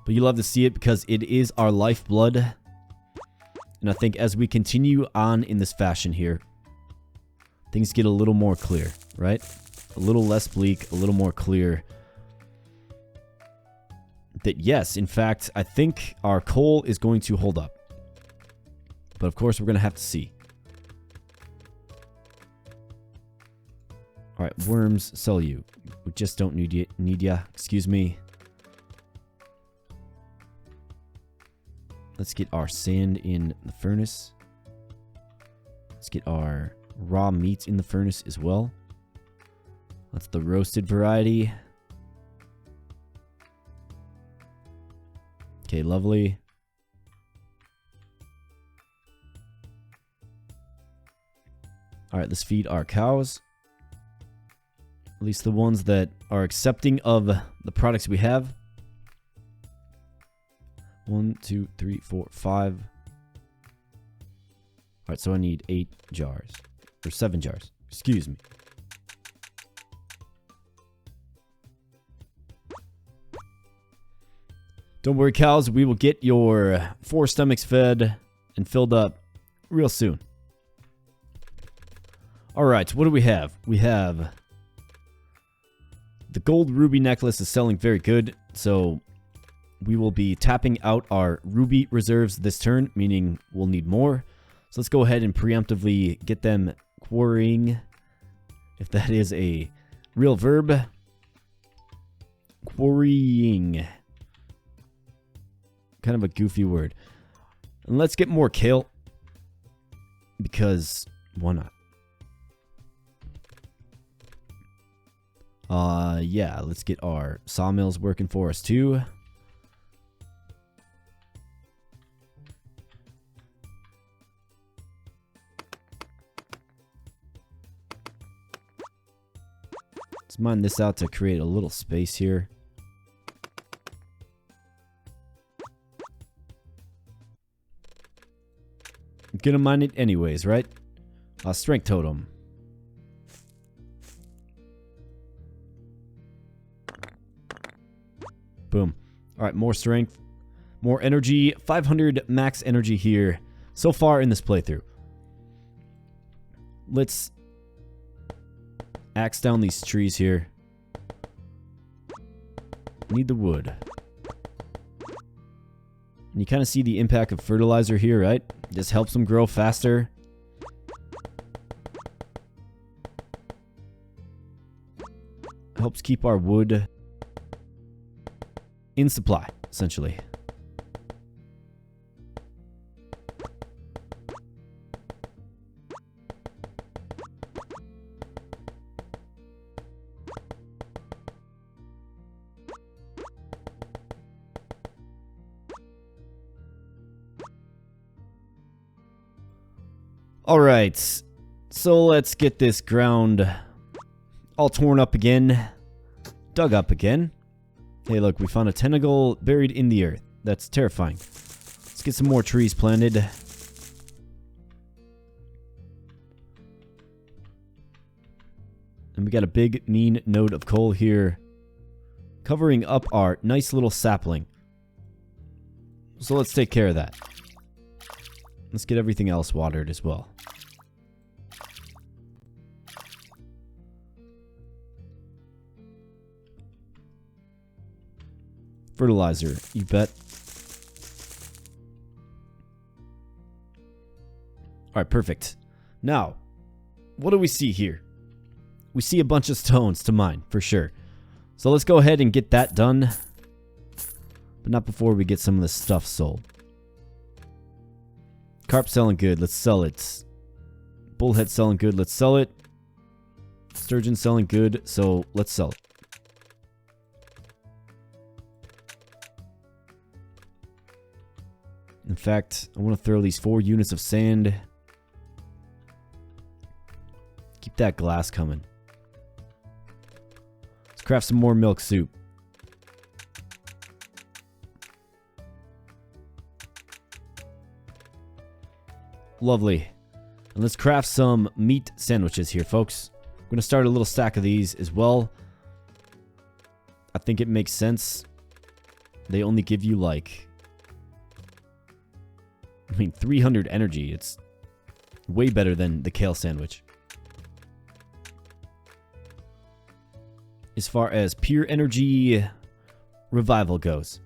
But you love to see it because it is our lifeblood. And I think as we continue on in this fashion here, things get a little more clear, right? A little less bleak, a little more clear. That yes, in fact, I think our coal is going to hold up. But of course, we're going to have to see. Alright, worms, sell you. We just don't need ya. Excuse me. Let's get our sand in the furnace. Let's get our raw meat in the furnace as well. That's the roasted variety. Okay, lovely. Alright, let's feed our cows. At least the ones that are accepting of the products we have. 1, 2, 3, 4, 5. Alright, so I need 8 jars. Or 7 jars. Excuse me. Don't worry, cows. We will get your 4 stomachs fed and filled up real soon. Alright, what do we have? We have... the gold ruby necklace is selling very good, so we will be tapping out our ruby reserves this turn, meaning we'll need more. So let's go ahead and preemptively get them quarrying, if that is a real verb. Quarrying. Kind of a goofy word. And let's get more kale, because why not? Yeah, let's get our sawmills working for us too. Let's mine this out to create a little space here. I'm gonna mine it anyways, right? Strength totem. Boom. Alright, more strength. More energy. 500 max energy here so far in this playthrough. Let's axe down these trees here. Need the wood. And you kind of see the impact of fertilizer here, right? This helps them grow faster. Helps keep our wood in supply, essentially. Alright, so let's get this ground all torn up again, dug up again. Hey, look, we found a tentacle buried in the earth. That's terrifying. Let's get some more trees planted. And we got a big, mean node of coal here, covering up our nice little sapling. So let's take care of that. Let's get everything else watered as well. Fertilizer, you bet. Alright, perfect. Now, what do we see here? We see a bunch of stones to mine, for sure. So let's go ahead and get that done. But not before we get some of this stuff sold. Carp selling good, let's sell it. Bullhead selling good, let's sell it. Sturgeon selling good, so let's sell it. In fact, I want to throw these 4 units of sand. Keep that glass coming. Let's craft some more milk soup. Lovely. And let's craft some meat sandwiches here, folks. I'm going to start a little stack of these as well. I think it makes sense. They only give you like, 300 energy. It's way better than the kale sandwich. As far as pure energy revival goes.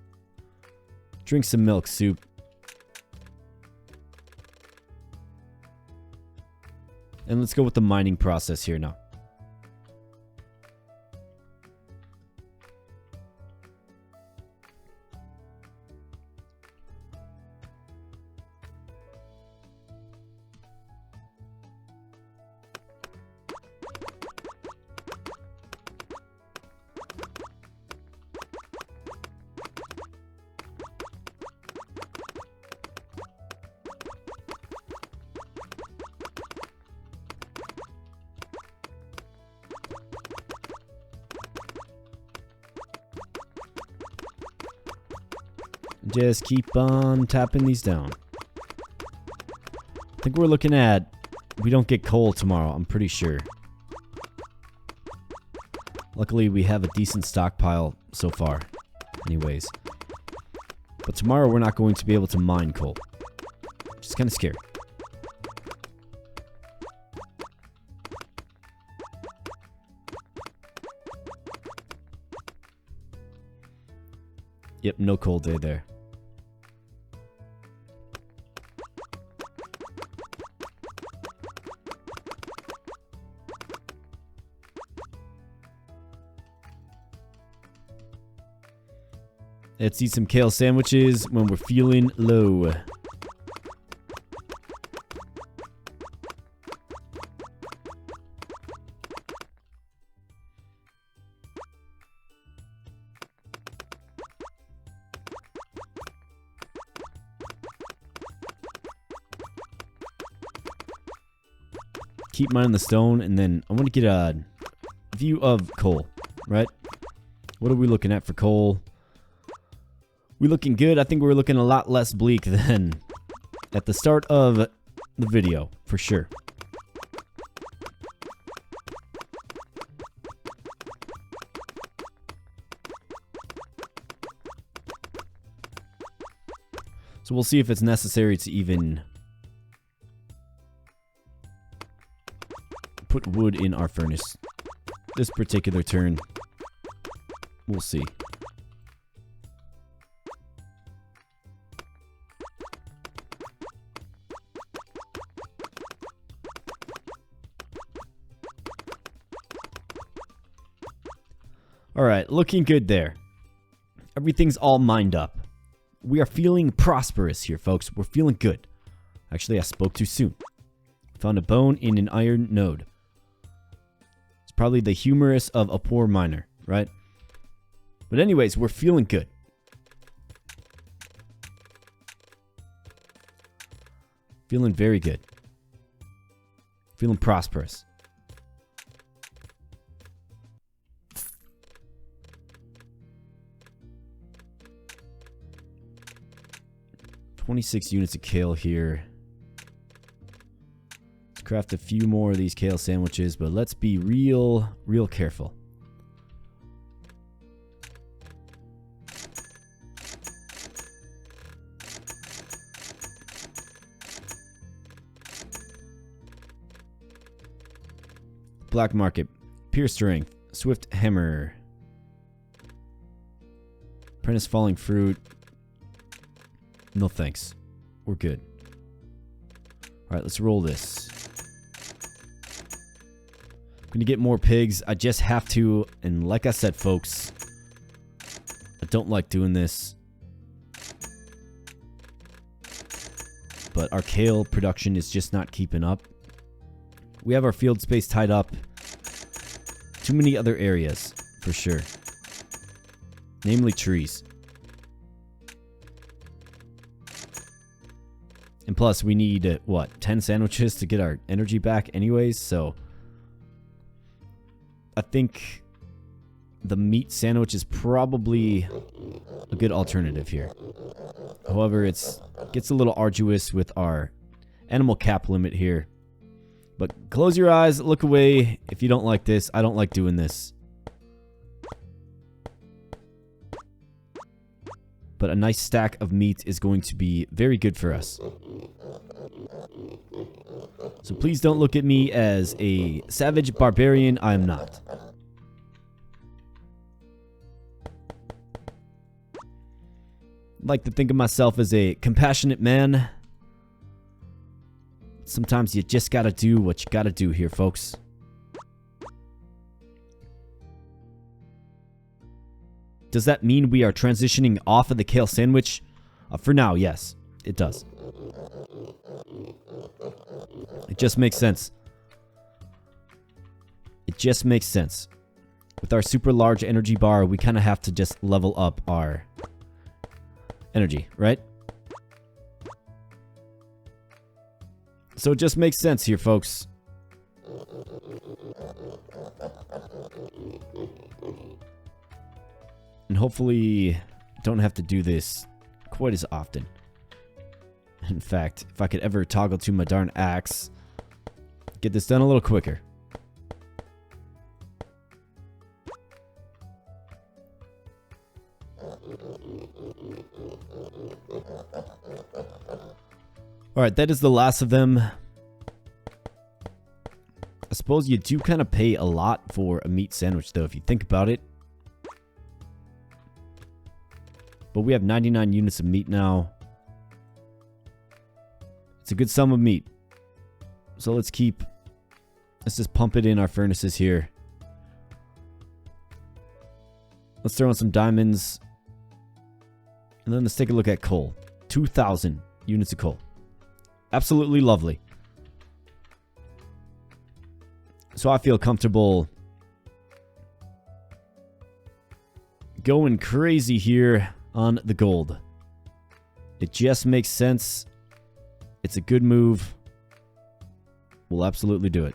Drink some milk soup. And let's go with the mining process here now. Just keep on tapping these down. I think we're looking at... We don't get coal tomorrow, I'm pretty sure. Luckily, we have a decent stockpile so far. Anyways. But tomorrow, we're not going to be able to mine coal. Which is kind of scary. Yep, no coal day there. Let's eat some kale sandwiches when we're feeling low. Keep mining the stone, and then I want to get a view of coal, right? What are we looking at for coal? We're looking good. I think we're looking a lot less bleak than at the start of the video, for sure. So we'll see if it's necessary to even put wood in our furnace this particular turn. We'll see. Alright, looking good there. Everything's all mined up. We are feeling prosperous here, folks. We're feeling good. Actually, I spoke too soon. Found a bone in an iron node. It's probably the humerus of a poor miner, right? But anyways, we're feeling good. Feeling very good. Feeling prosperous. $26 units of kale here. Let's craft a few more of these kale sandwiches, but let's be real careful. Black market, pierce strength, swift hammer, apprentice falling fruit. No thanks. We're good. Alright, let's roll this. I'm gonna get more pigs. I just have to. And like I said, folks, I don't like doing this. But our kale production is just not keeping up. We have our field space tied up. Too many other areas, for sure. Namely trees. And plus, we need, what, 10 sandwiches to get our energy back anyways, so I think the meat sandwich is probably a good alternative here. However, it gets a little arduous with our animal cap limit here. But close your eyes, look away if you don't like this. I don't like doing this. But a nice stack of meat is going to be very good for us. So please don't look at me as a savage barbarian. I am not. I like to think of myself as a compassionate man. Sometimes you just gotta do what you gotta do here, folks. Does that mean we are transitioning off of the kale sandwich? For now, yes, it does. It just makes sense. It just makes sense. With our super large energy bar, we kind of have to just level up our energy, right? So it just makes sense here, folks. And hopefully don't have to do this quite as often. In fact, if I could ever toggle to my darn axe, get this done a little quicker. Alright, that is the last of them. I suppose you do kind of pay a lot for a meat sandwich, though, if you think about it. But we have 99 units of meat now. It's a good sum of meat. So let's just pump it in our furnaces here. Let's throw in some diamonds. And then let's take a look at coal. 2,000 units of coal. Absolutely lovely. So I feel comfortable going crazy here on the gold. It just makes sense. It's a good move. We'll absolutely do it.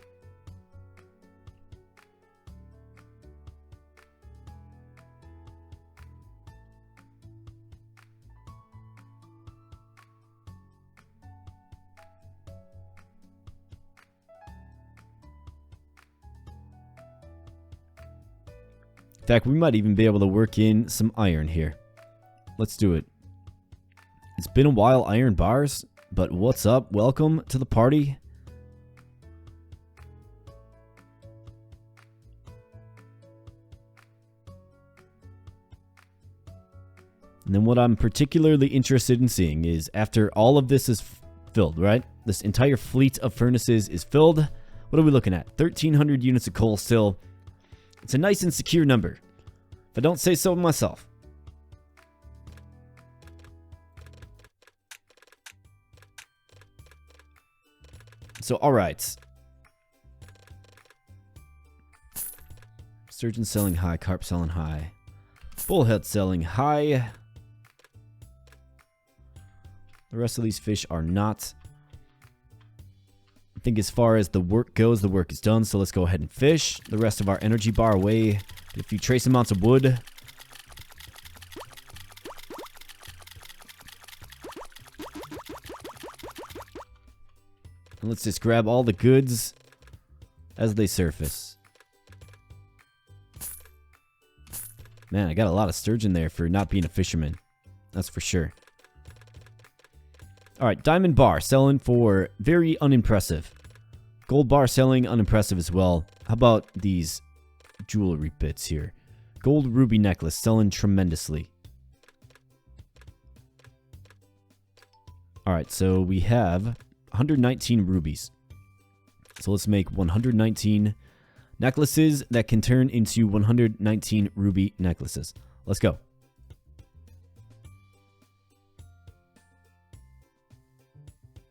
In fact, we might even be able to work in some iron here. Let's do it. It's been a while, iron bars, but what's up? Welcome to the party. And then what I'm particularly interested in seeing is after all of this is filled, right? This entire fleet of furnaces is filled. What are we looking at? 1,300 units of coal still. It's a nice and secure number, if I don't say so myself. So, alright. Sturgeon selling high, carp selling high. Bullhead selling high. The rest of these fish are not. I think as far as the work goes, the work is done. So let's go ahead and fish. The rest of our energy bar away. Get a few trace amounts of wood. And let's just grab all the goods as they surface. Man, I got a lot of sturgeon there for not being a fisherman. That's for sure. Alright, diamond bar selling for very unimpressive. Gold bar selling unimpressive as well. How about these jewelry bits here? Gold ruby necklace selling tremendously. Alright, so we have 119 rubies. So let's make 119 necklaces that can turn into 119 ruby necklaces. Let's go.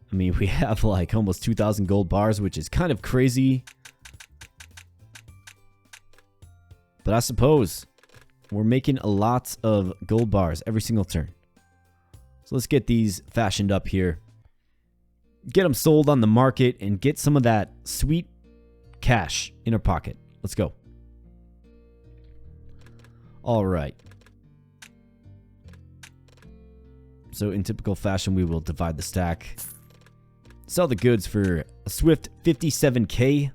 I mean, we have like almost 2,000 gold bars, which is kind of crazy. But I suppose we're making a lot of gold bars every single turn. So let's get these fashioned up here. Get them sold on the market and get some of that sweet cash in our pocket. Let's go. Alright. So in typical fashion, we will divide the stack. Sell the goods for a swift 57k.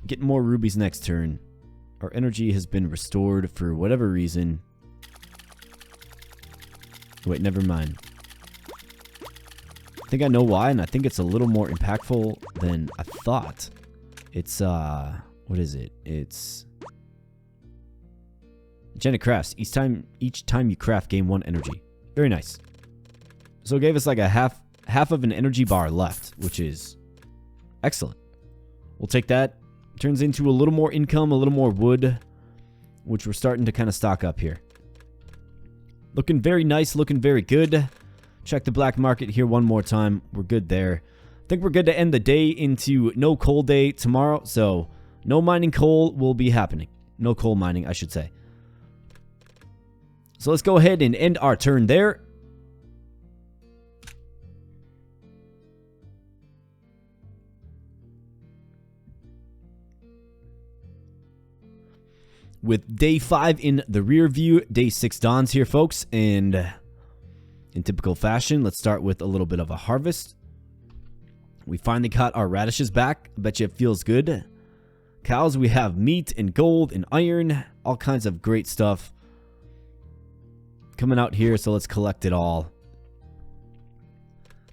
Get more rubies next turn. Our energy has been restored for whatever reason. Wait, never mind. I think I know why, and I think it's a little more impactful than I thought. It's, what is it? It's Genetic Crafts. Each time you craft, gain 1 energy. Very nice. So it gave us like a half of an energy bar left, which is excellent. We'll take that. Turns into a little more income, a little more wood, which we're starting to kind of stock up here. Looking very nice, looking very good. Check the black market here one more time. We're good there. I think we're good to end the day into no coal day tomorrow. So no mining coal will be happening. No coal mining, I should say. So let's go ahead and end our turn there. With day 5 in the rear view, day 6 dawns here, folks. And in typical fashion, let's start with a little bit of a harvest. We finally caught our radishes back. I bet you it feels good. Cows, we have meat and gold and iron. All kinds of great stuff coming out here, so let's collect it all.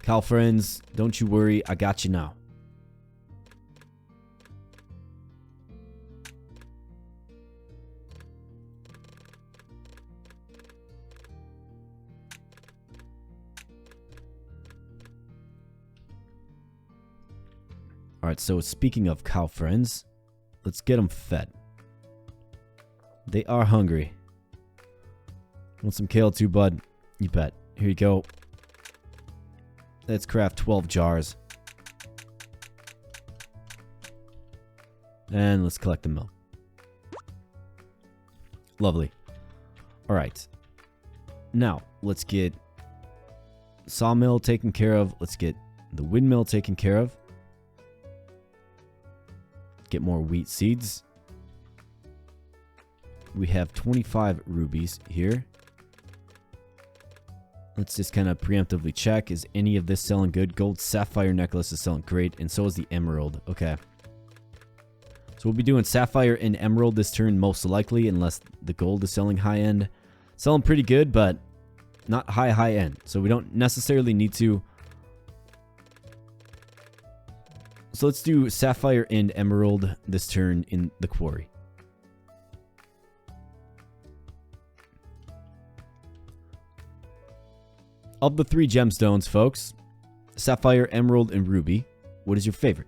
Cow friends, don't you worry, I got you now. Alright, so speaking of cow friends, let's get them fed. They are hungry. Want some kale too, bud? You bet. Here you go. Let's craft 12 jars. And let's collect the milk. Lovely. Alright. Now, let's get sawmill taken care of. Let's get the windmill taken care of. Get more wheat seeds. We have 25 rubies here. Let's just kind of preemptively check. Is any of this selling good? Gold sapphire necklace is selling great, and so is the emerald. Okay. So we'll be doing sapphire and emerald this turn most likely, unless the gold is selling high end. Selling pretty good, but not high end. So we don't necessarily need to. So let's do sapphire and emerald this turn in the quarry. Of the 3 gemstones, folks, sapphire, emerald, and ruby, what is your favorite?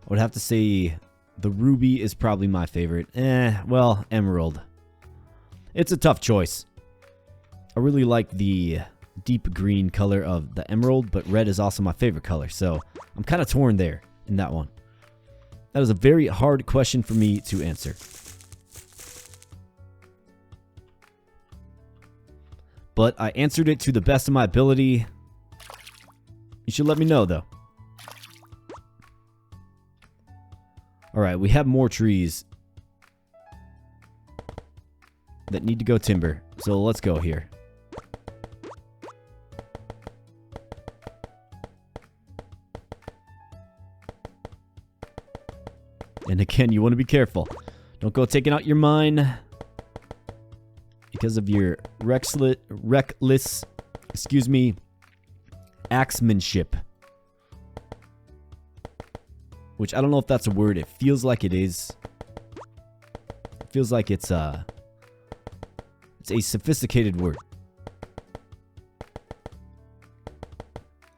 I would have to say the ruby is probably my favorite. Well, emerald. It's a tough choice. I really like the deep green color of the emerald, but red is also my favorite color, so I'm kind of torn there in that one. That is a very hard question for me to answer. But I answered it to the best of my ability. You should let me know, though. Alright, we have more trees that need to go timber. So let's go here. And again, you want to be careful. Don't go taking out your mine because of your reckless, axemanship. Which I don't know if that's a word. It feels like it is. It feels like it's a sophisticated word.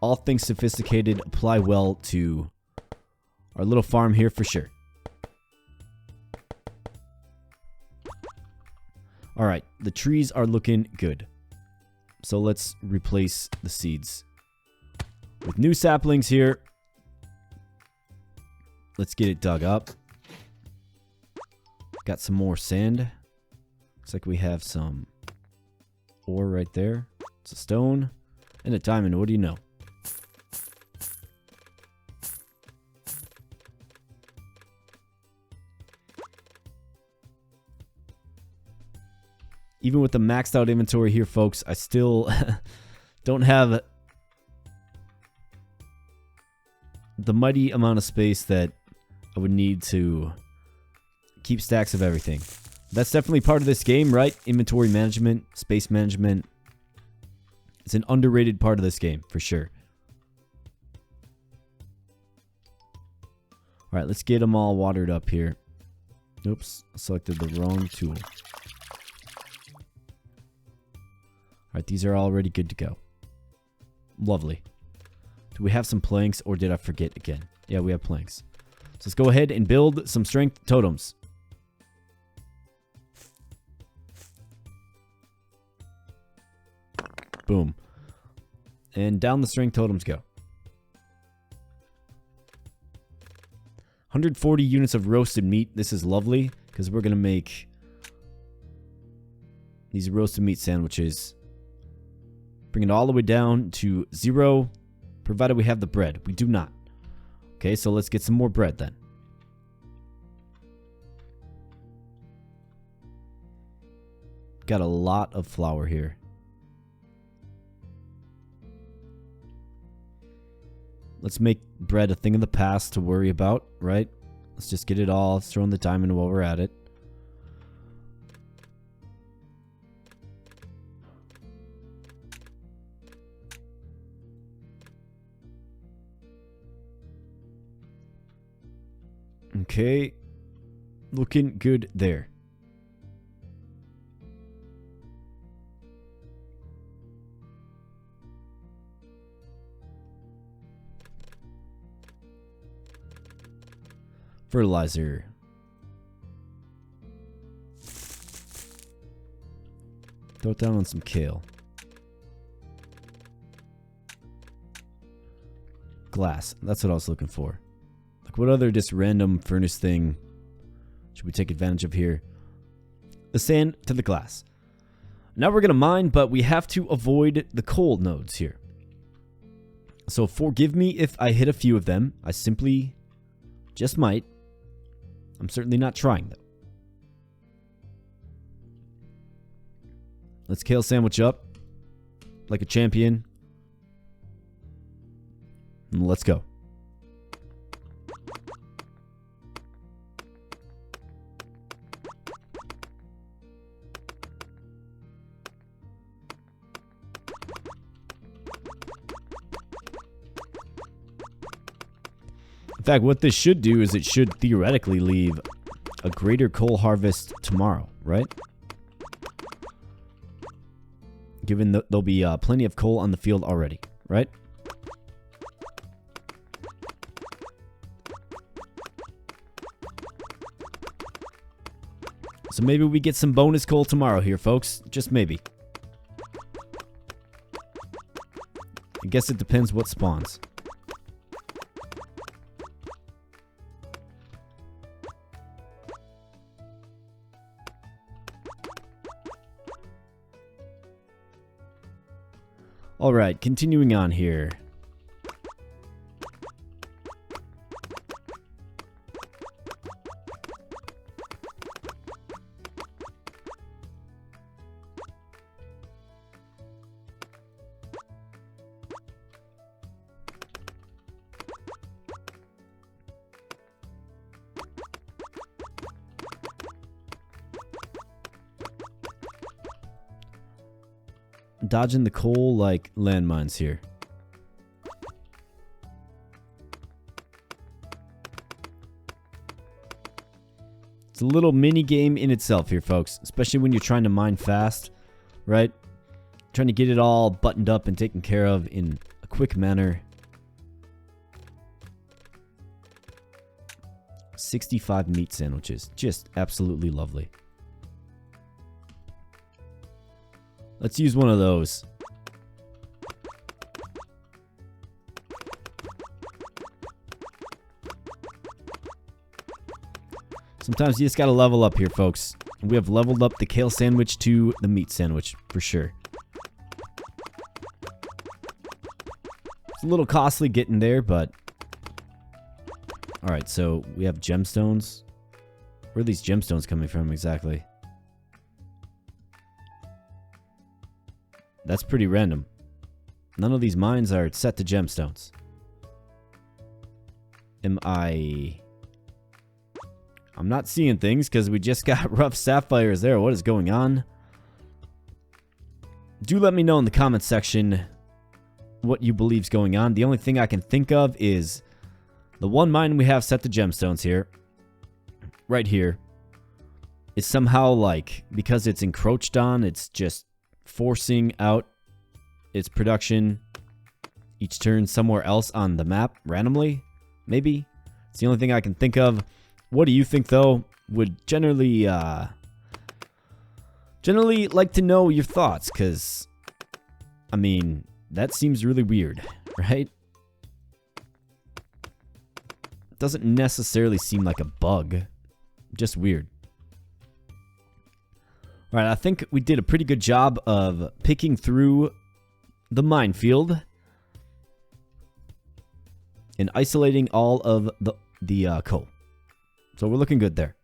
All things sophisticated apply well to our little farm here for sure. Alright, the trees are looking good. So let's replace the seeds with new saplings here. Let's get it dug up. Got some more sand. Looks like we have some ore right there. It's a stone and a diamond. What do you know? Even with the maxed out inventory here, folks, I still don't have the mighty amount of space that I would need to keep stacks of everything. That's definitely part of this game, right? Inventory management, space management. It's an underrated part of this game, for sure. Alright, let's get them all watered up here. Oops, I selected the wrong tool. Alright, these are already good to go. Lovely. Do we have some planks, or did I forget again? Yeah, we have planks. So let's go ahead and build some strength totems. Boom. And down the strength totems go. 140 units of roasted meat. This is lovely, because we're going to make these roasted meat sandwiches. Bring it all the way down to 0, provided we have the bread. We do not. Okay, so let's get some more bread then. Got a lot of flour here. Let's make bread a thing of the past to worry about, right? Let's just get it all. Let's throw in the diamond while we're at it. Okay. Looking good there. Fertilizer. Throw it down on some kale. Glass. That's what I was looking for. Like, what other just random furnace thing should we take advantage of here? The sand to the glass. Now we're going to mine, but we have to avoid the coal nodes here. So forgive me if I hit a few of them. I simply just might. I'm certainly not trying, though. Let's kale sandwich up like a champion. And let's go. In fact, what this should do is it should theoretically leave a greater coal harvest tomorrow, right? Given that there'll be plenty of coal on the field already, right? So maybe we get some bonus coal tomorrow here, folks. Just maybe. I guess it depends what spawns. Alright, continuing on here. Dodging the coal like landmines here. It's a little mini game in itself here, folks, especially when you're trying to mine fast, right? Trying to get it all buttoned up and taken care of in a quick manner. 65 meat sandwiches. Just absolutely lovely. Let's use one of those. Sometimes you just gotta level up here, folks. And we have leveled up the kale sandwich to the meat sandwich, for sure. It's a little costly getting there, but... Alright, so we have gemstones. Where are these gemstones coming from exactly? That's pretty random. None of these mines are set to gemstones. I'm not seeing things because we just got rough sapphires there. What is going on? Do let me know in the comments section what you believe is going on. The only thing I can think of is the one mine we have set to gemstones here, right here, is somehow like, because it's encroached on, it's just forcing out its production each turn somewhere else on the map randomly. Maybe. It's the only thing I can think of. What do you think, though? Would generally like to know your thoughts, because, I mean, that seems really weird, right? Doesn't necessarily seem like a bug. Just weird. Alright, I think we did a pretty good job of picking through the minefield and isolating all of the coal. So we're looking good there.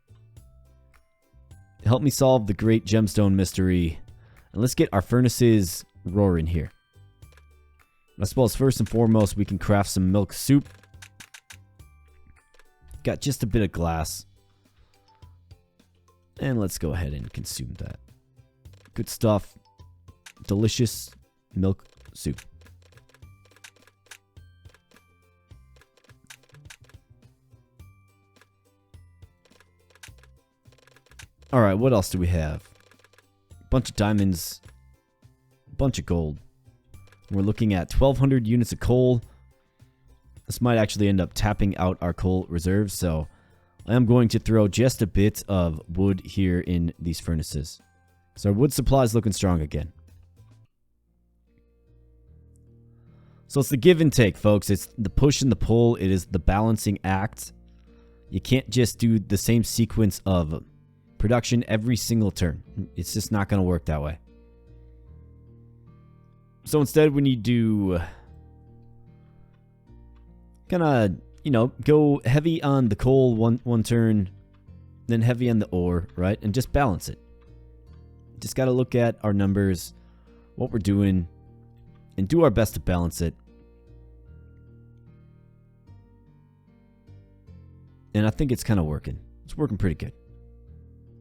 Help me solve the great gemstone mystery. And let's get our furnaces roaring here. I suppose first and foremost we can craft some milk soup. Got just a bit of glass. And let's go ahead and consume that. Good stuff. Delicious milk soup. Alright, what else do we have? Bunch of diamonds. Bunch of gold. We're looking at 1,200 units of coal. This might actually end up tapping out our coal reserves, so I am going to throw just a bit of wood here in these furnaces. So our wood supply is looking strong again. So it's the give and take, folks. It's the push and the pull. It is the balancing act. You can't just do the same sequence of production every single turn. It's just not going to work that way. So instead, we need to kind of, you know, go heavy on the coal one turn, then heavy on the ore, right? And just balance it. Just got to look at our numbers, what we're doing, and do our best to balance it. And I think it's kind of working. It's working pretty good.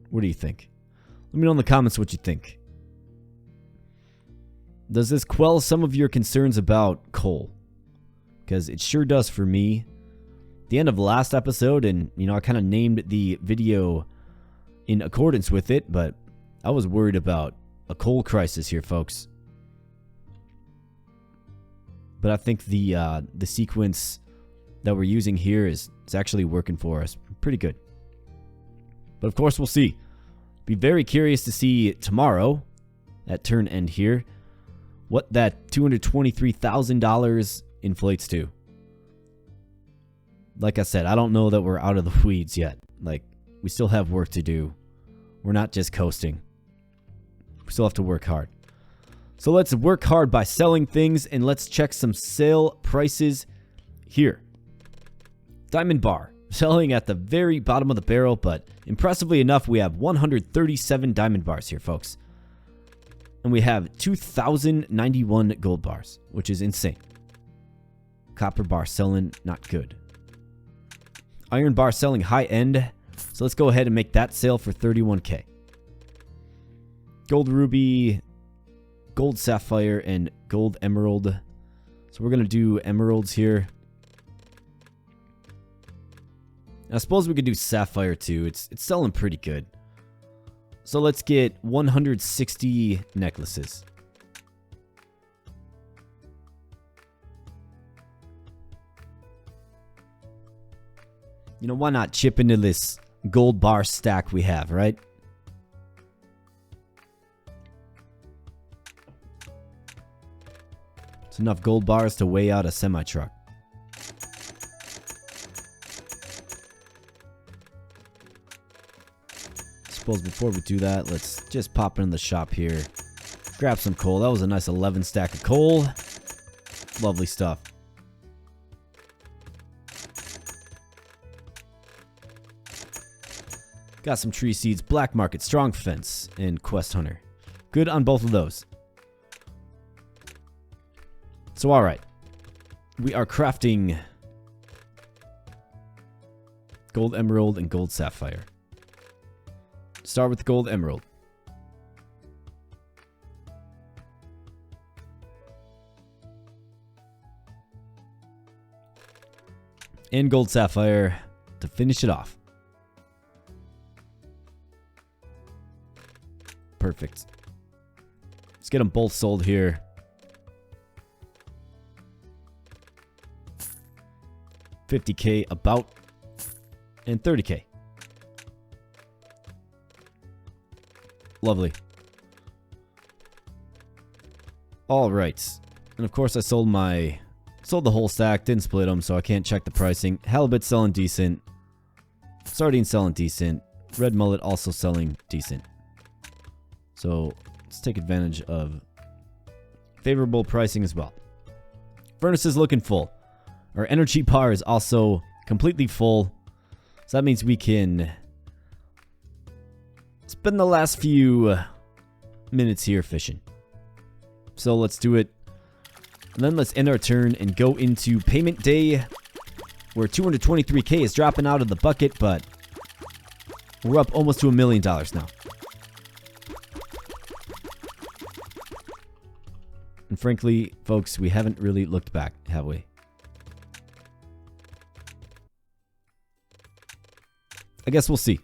What do you think? Let me know in the comments what you think. Does this quell some of your concerns about coal? Because it sure does for me. The end of the last episode, and you know, I kind of named the video in accordance with it, but I was worried about a coal crisis here, folks. But I think the sequence that we're using here is actually working for us pretty good. But of course, we'll see. Be very curious to see tomorrow, at turn end here, what that $223,000 inflates to. Like I said, I don't know that we're out of the weeds yet. Like, we still have work to do. We're not just coasting. We still have to work hard. So let's work hard by selling things, and let's check some sale prices here. Diamond bar, selling at the very bottom of the barrel, but impressively enough, we have 137 diamond bars here, folks. And we have 2,091 gold bars, which is insane. Copper bar selling, not good. Iron bar selling high end. So let's go ahead and make that sale for 31k. Gold ruby, gold sapphire, and gold emerald. So we're going to do emeralds here. I suppose we could do sapphire too. It's selling pretty good. So let's get 160 necklaces. You know, why not chip into this gold bar stack we have, right? It's enough gold bars to weigh out a semi-truck. Suppose before we do that, let's just pop in the shop here. Grab some coal. That was a nice 11 stack of coal. Lovely stuff. Got some tree seeds, black market, strong fence, and quest hunter. Good on both of those. So, alright. We are crafting gold emerald and gold sapphire. Start with gold emerald. And gold sapphire to finish it off. Perfect. Let's get them both sold here. $50K about. And $30K. Lovely. All right. And of course I sold the whole stack, didn't split them, so I can't check the pricing. Halibut selling decent. Sardine selling decent. Red mullet also selling decent. So let's take advantage of favorable pricing as well. Furnace is looking full. Our energy bar is also completely full. So that means we can spend the last few minutes here fishing. So let's do it. And then let's end our turn and go into payment day, where 223K is dropping out of the bucket, but we're up almost to $1 million now. And frankly, folks, we haven't really looked back, have we? I guess we'll see.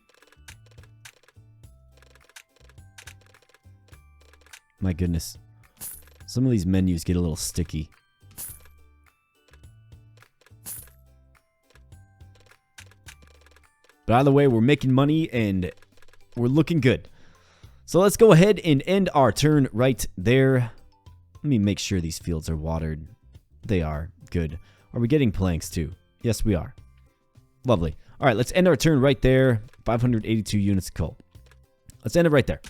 My goodness. Some of these menus get a little sticky. But either way, we're making money and we're looking good. So let's go ahead and end our turn right there. Let me make sure these fields are watered. They are. Good. Are we getting planks too? Yes, we are. Lovely. All right, let's end our turn right there. 582 units of coal. Let's end it right there.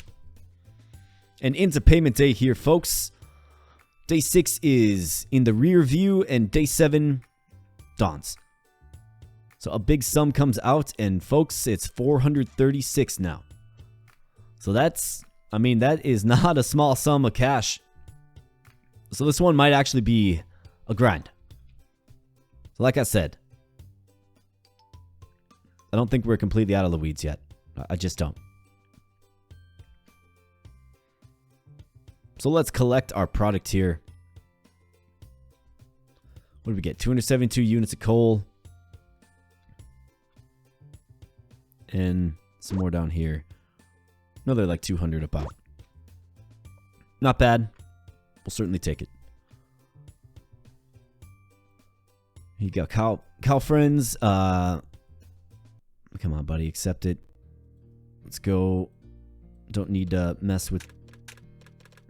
And into payment day here, folks. Day 6 is in the rear view, and day 7 dawns. So a big sum comes out, and folks, it's 436 now. So that's, I mean, that is not a small sum of cash. So this one might actually be a grind. So like I said, I don't think we're completely out of the weeds yet. I just don't. So let's collect our product here. What did we get? 272 units of coal. And some more down here. Another like 200 about. Not bad. We'll certainly take it. Here you go, cow friends. Come on, buddy, accept it. Let's go. Don't need to mess with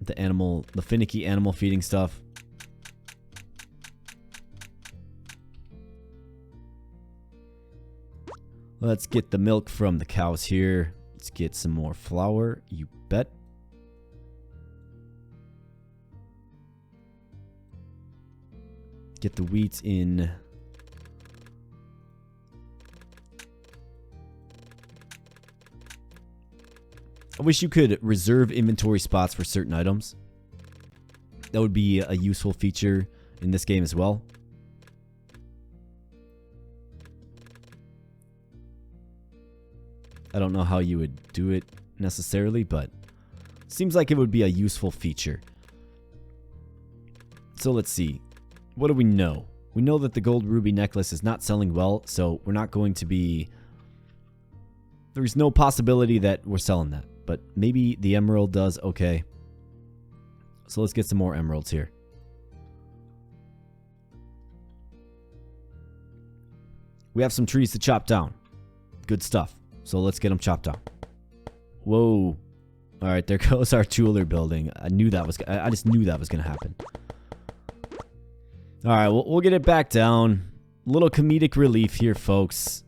the finicky animal feeding stuff. Let's get the milk from the cows here. Let's get some more flour, you bet. Get the wheat in. I wish you could reserve inventory spots for certain items. That would be a useful feature in this game as well. I don't know how you would do it necessarily, but it seems like it would be a useful feature. So let's see. What do we know? We know that the gold ruby necklace is not selling well, so we're not going to be... There's no possibility that we're selling that, but maybe the emerald does okay. So let's get some more emeralds here. We have some trees to chop down. Good stuff. So let's get them chopped down. Whoa. All right, there goes our jeweler building. I just knew that was going to happen. All right, we'll get it back down. Little comedic relief here, folks.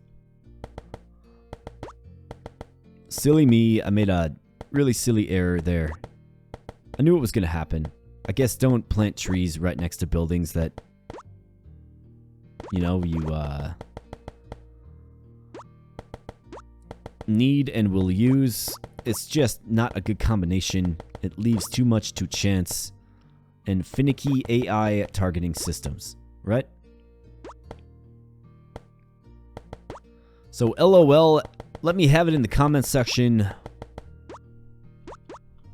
Silly me. I made a really silly error there. I knew it was going to happen. I guess don't plant trees right next to buildings that, you know, you need and will use. It's just not a good combination. It leaves too much to chance. and finicky AI targeting systems, right? So LOL, let me have it in the comments section.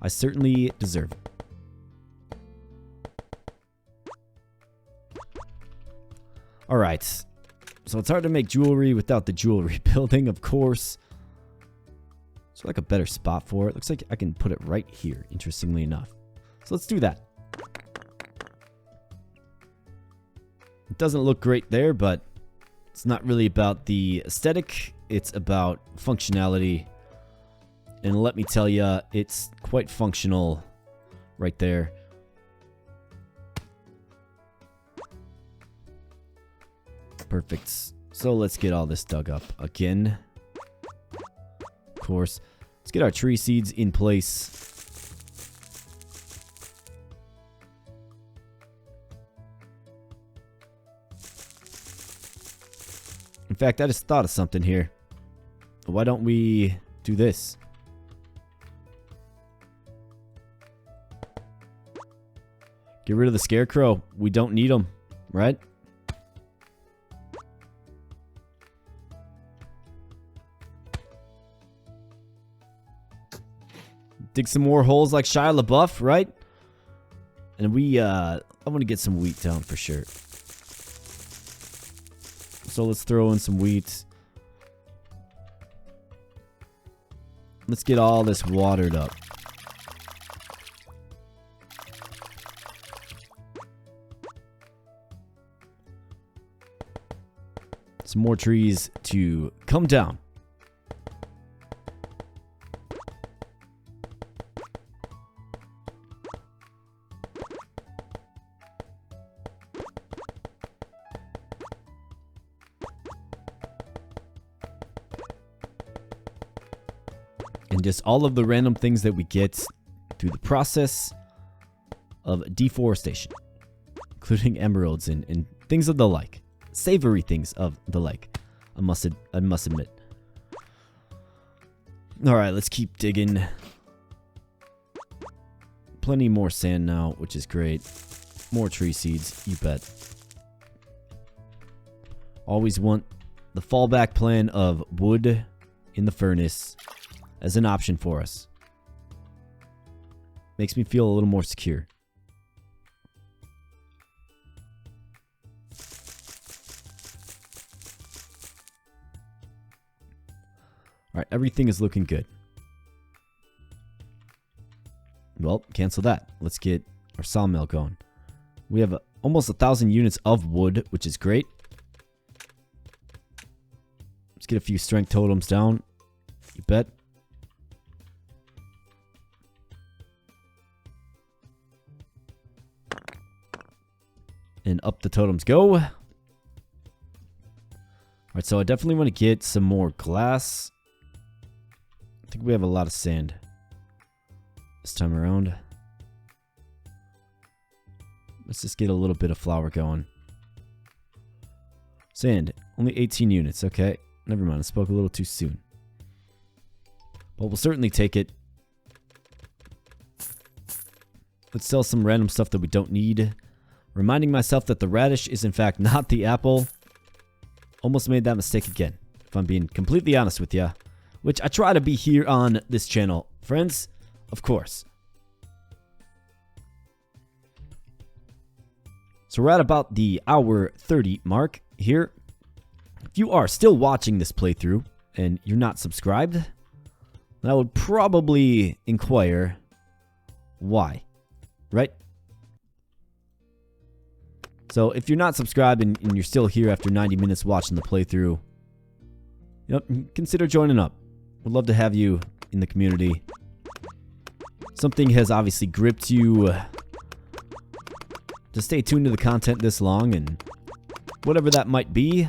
I certainly deserve it. Alright, so it's hard to make jewelry without the jewelry building, of course. Is there like a better spot for it? Looks like I can put it right here, interestingly enough. So let's do that. It doesn't look great there, but it's not really about the aesthetic. It's about functionality. And let me tell you, it's quite functional right there. Perfect. So let's get all this dug up again. Of course. Let's get our tree seeds in place. In fact, I just thought of something here. Why don't we do this? Get rid of the scarecrow. We don't need them, right? Dig some more holes like Shia LaBeouf, right? And I want to get some wheat down for sure. So let's throw in some wheat. Let's get all this watered up. Some more trees to come down. And just all of the random things that we get through the process of deforestation, including emeralds and things of the like. Savory things of the like, I must admit. Alright, let's keep digging. Plenty more sand now, which is great. More tree seeds, you bet. Always want the fallback plan of wood in the furnace as an option for us. Makes me feel a little more secure. Alright, everything is looking good. Well, cancel that. Let's get our sawmill going. We have almost 1,000 units of wood, which is great. Let's get a few strength totems down. You bet. And up the totems go. Alright, so I definitely want to get some more glass. I think we have a lot of sand this time around. Let's just get a little bit of flour going. Sand, only 18 units. Okay, never mind. I spoke a little too soon. But we'll certainly take it. Let's sell some random stuff that we don't need. Reminding myself that the radish is in fact not the apple. Almost made that mistake again, if I'm being completely honest with you. Which I try to be here on this channel, friends, of course. So we're at about the hour 30 mark here. If you are still watching this playthrough and you're not subscribed, then I would probably inquire why, right? So if you're not subscribed and you're still here after 90 minutes watching the playthrough, consider joining up. Would love to have you in the community. Something has obviously gripped you to stay tuned to the content this long, and whatever that might be,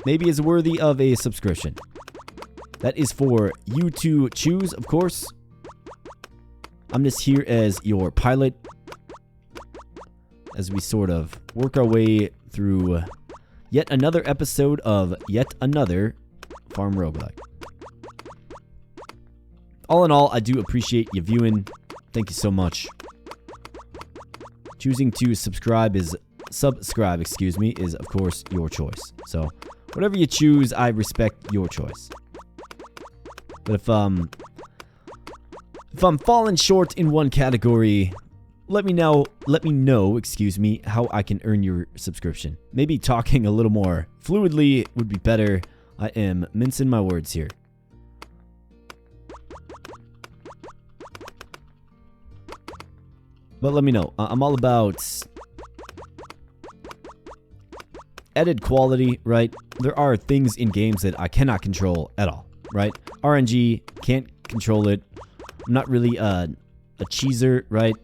maybe is worthy of a subscription. That is for you to choose, of course. I'm just here as your pilot as we sort of work our way through yet another episode of yet another Farm Roguelike. All in all, I do appreciate you viewing. Thank you so much. Choosing to subscribe, excuse me, is of course your choice. So whatever you choose, I respect your choice. But if I'm falling short in one category, let me know, excuse me, how I can earn your subscription. Maybe talking a little more fluidly would be better. I am mincing my words here. But let me know. I'm all about edit quality, right? There are things in games that I cannot control at all, right? RNG, can't control it. I'm not really a cheeser, right?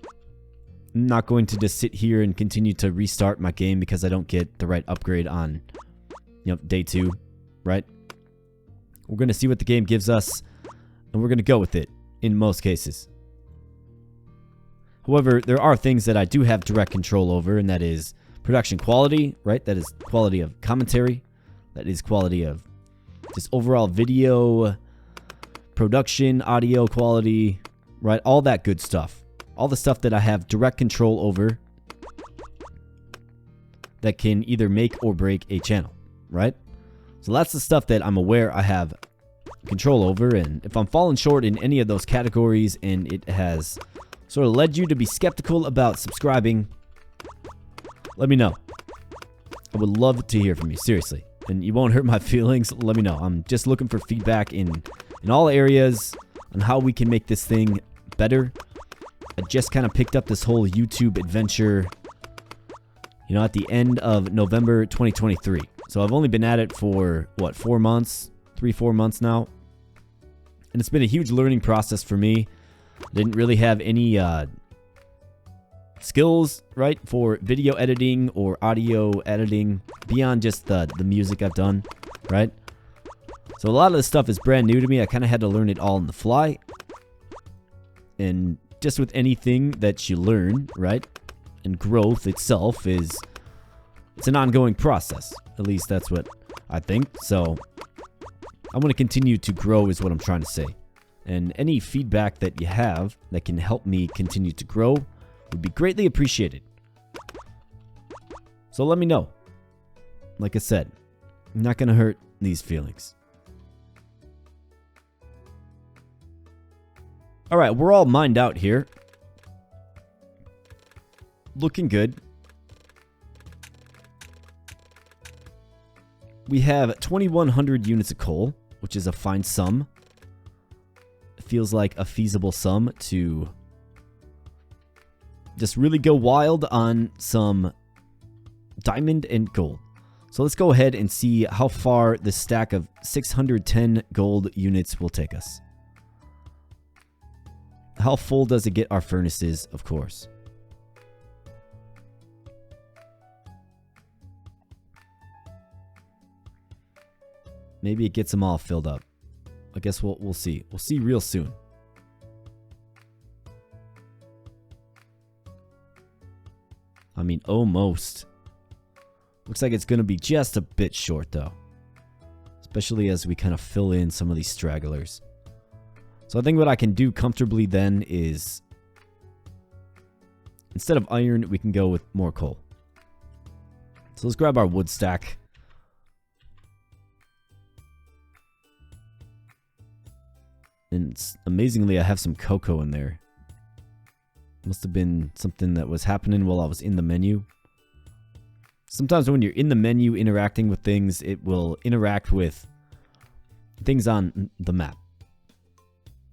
I'm not going to just sit here and continue to restart my game because I don't get the right upgrade on, day 2, right? We're going to see what the game gives us, and we're going to go with it in most cases. However, there are things that I do have direct control over, and that is production quality, right? That is quality of commentary. That is quality of just overall video, production, audio quality, right? All that good stuff. All the stuff that I have direct control over that can either make or break a channel, right? So that's the stuff that I'm aware I have control over, and if I'm falling short in any of those categories and it has sort of led you to be skeptical about subscribing, let me know. I would love to hear from you, seriously. And you won't hurt my feelings, let me know. I'm just looking for feedback in all areas on how we can make this thing better. I just kind of picked up this whole YouTube adventure, at the end of November 2023. So I've only been at it for, 4 months? 3-4 months now. And it's been a huge learning process for me. Didn't really have any skills, right, for video editing or audio editing beyond just the music I've done, right? So a lot of this stuff is brand new to me. I kind of had to learn it all on the fly. And just with anything that you learn, right, and growth itself it's an ongoing process. At least that's what I think. So I want to continue to grow is what I'm trying to say. And any feedback that you have that can help me continue to grow would be greatly appreciated. So let me know. Like I said, I'm not going to hurt these feelings. Alright, we're all mined out here. Looking good. We have 2,100 units of coal, which is a fine sum. Feels like a feasible sum to just really go wild on some diamond and gold. So let's go ahead and see how far this stack of 610 gold units will take us. How full does it get our furnaces, of course? Maybe it gets them all filled up. I guess we'll see. We'll see real soon. I mean, almost. Looks like it's going to be just a bit short, though. Especially as we kind of fill in some of these stragglers. So I think what I can do comfortably then is, instead of iron, we can go with more coal. So let's grab our wood stack. And amazingly, I have some cocoa in there. Must have been something that was happening while I was in the menu. Sometimes when you're in the menu interacting with things, it will interact with things on the map.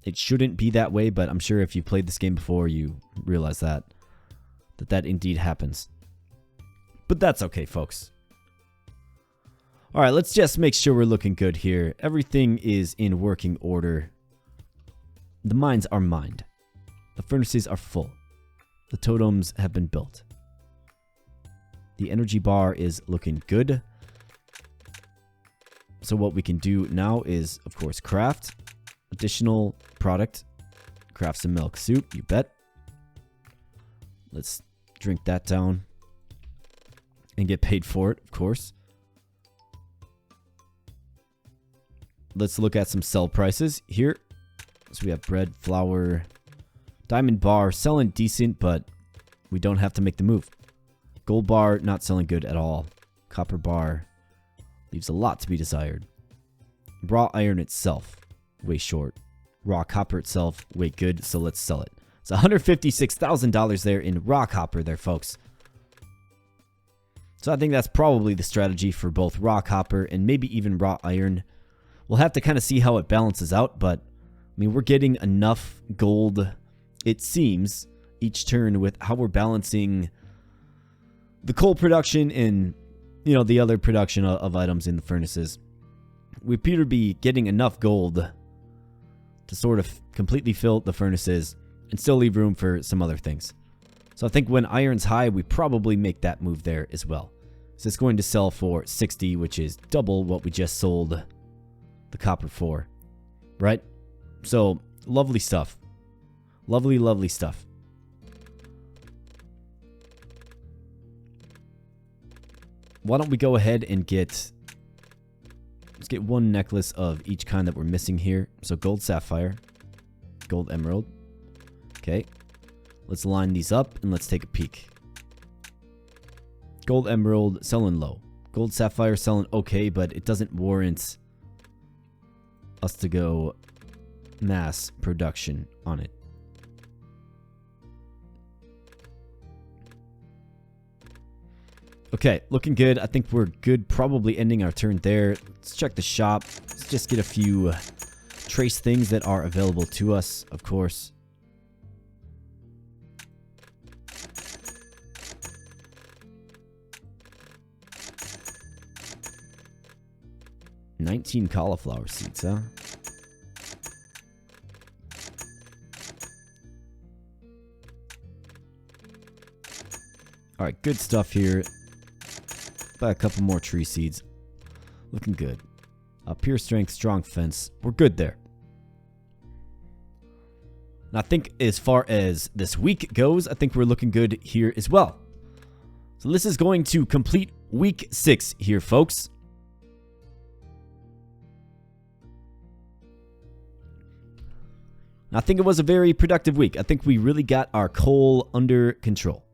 It shouldn't be that way, but I'm sure if you played this game before, you realize that indeed happens. But that's okay, folks. Alright, let's just make sure we're looking good here. Everything is in working order. The mines are mined. The furnaces are full. The totems have been built. The energy bar is looking good. So what we can do now is, of course, craft additional product. Craft some milk soup, you bet. Let's drink that down and get paid for it, of course. Let's look at some sell prices here. So we have bread, flour, Diamond bar, selling decent, but we don't have to make the move. Gold bar, not selling good at all. Copper bar leaves a lot to be desired. Raw iron itself, way short. Raw copper itself, way good, so let's sell it. It's $156,000 there in raw copper there, folks. So I think that's probably the strategy for both raw copper and maybe even raw iron. We'll have to kind of see how it balances out, but I mean, we're getting enough gold, it seems, each turn with how we're balancing the coal production and, you know, the other production of items in the furnaces. We appear to be getting enough gold to sort of completely fill the furnaces and still leave room for some other things. So I think when iron's high, we probably make that move there as well. So it's going to sell for 60, which is double what we just sold the copper for, right? So lovely stuff. Lovely, lovely stuff. Why don't we go ahead and let's get one necklace of each kind that we're missing here. So gold sapphire, gold emerald. Okay. Let's line these up and let's take a peek. Gold emerald selling low. Gold sapphire selling okay, but it doesn't warrant us to go mass production on it. Okay, looking good. I think we're good, probably ending our turn there. Let's check the shop. Let's just get a few trace things that are available to us, of course. $19 cauliflower seeds, huh? Alright, good stuff here. Buy a couple more tree seeds. Looking good. Pure strength, strong fence. We're good there. And I think as far as this week goes, I think we're looking good here as well. So this is going to complete week 6 here, folks. I think it was a very productive week. I think we really got our coal under control.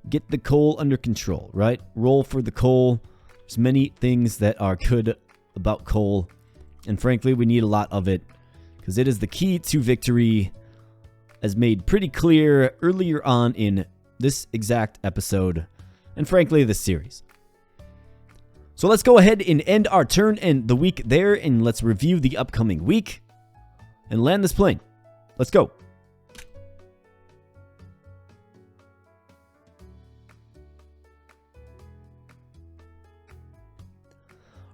Get the coal under control, right? Roll for the coal. There's many things that are good about coal. And frankly, we need a lot of it because it is the key to victory, as made pretty clear earlier on in this exact episode, and frankly, this series. So let's go ahead and end our turn and the week there, and let's review the upcoming week and land this plane. Let's go.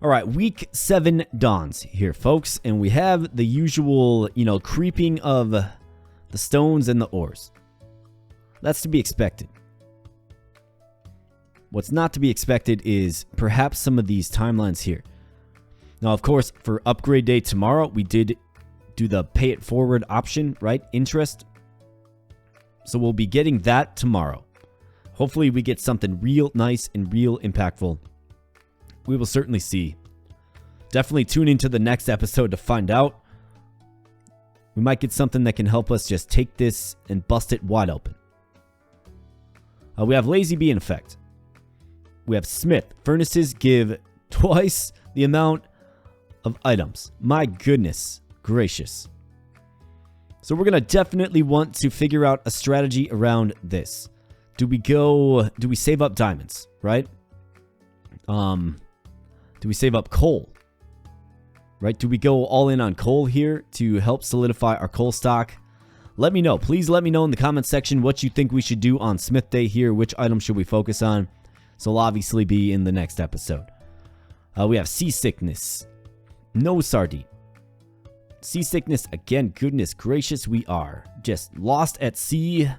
All right, week 7 dawns here, folks, and we have the usual, creeping of the stones and the ores. That's to be expected. What's not to be expected is perhaps some of these timelines here. Now, of course, for upgrade day tomorrow, we did do the pay it forward option, right? Interest. So we'll be getting that tomorrow. Hopefully we get something real nice and real impactful. We will certainly see. Definitely tune into the next episode to find out. We might get something that can help us just take this and bust it wide open. We have Lazy Bee in effect. We have Smith. Furnaces give twice the amount of items. My goodness gracious. So we're going to definitely want to figure out a strategy around this. Do we save up diamonds, right? Do we save up coal? Right? Do we go all in on coal here to help solidify our coal stock? Let me know. Please let me know in the comment section what you think we should do on Smith Day here. Which item should we focus on? So it'll obviously be in the next episode. We have seasickness. No sardine. Seasickness again. Goodness gracious, we are just lost at sea.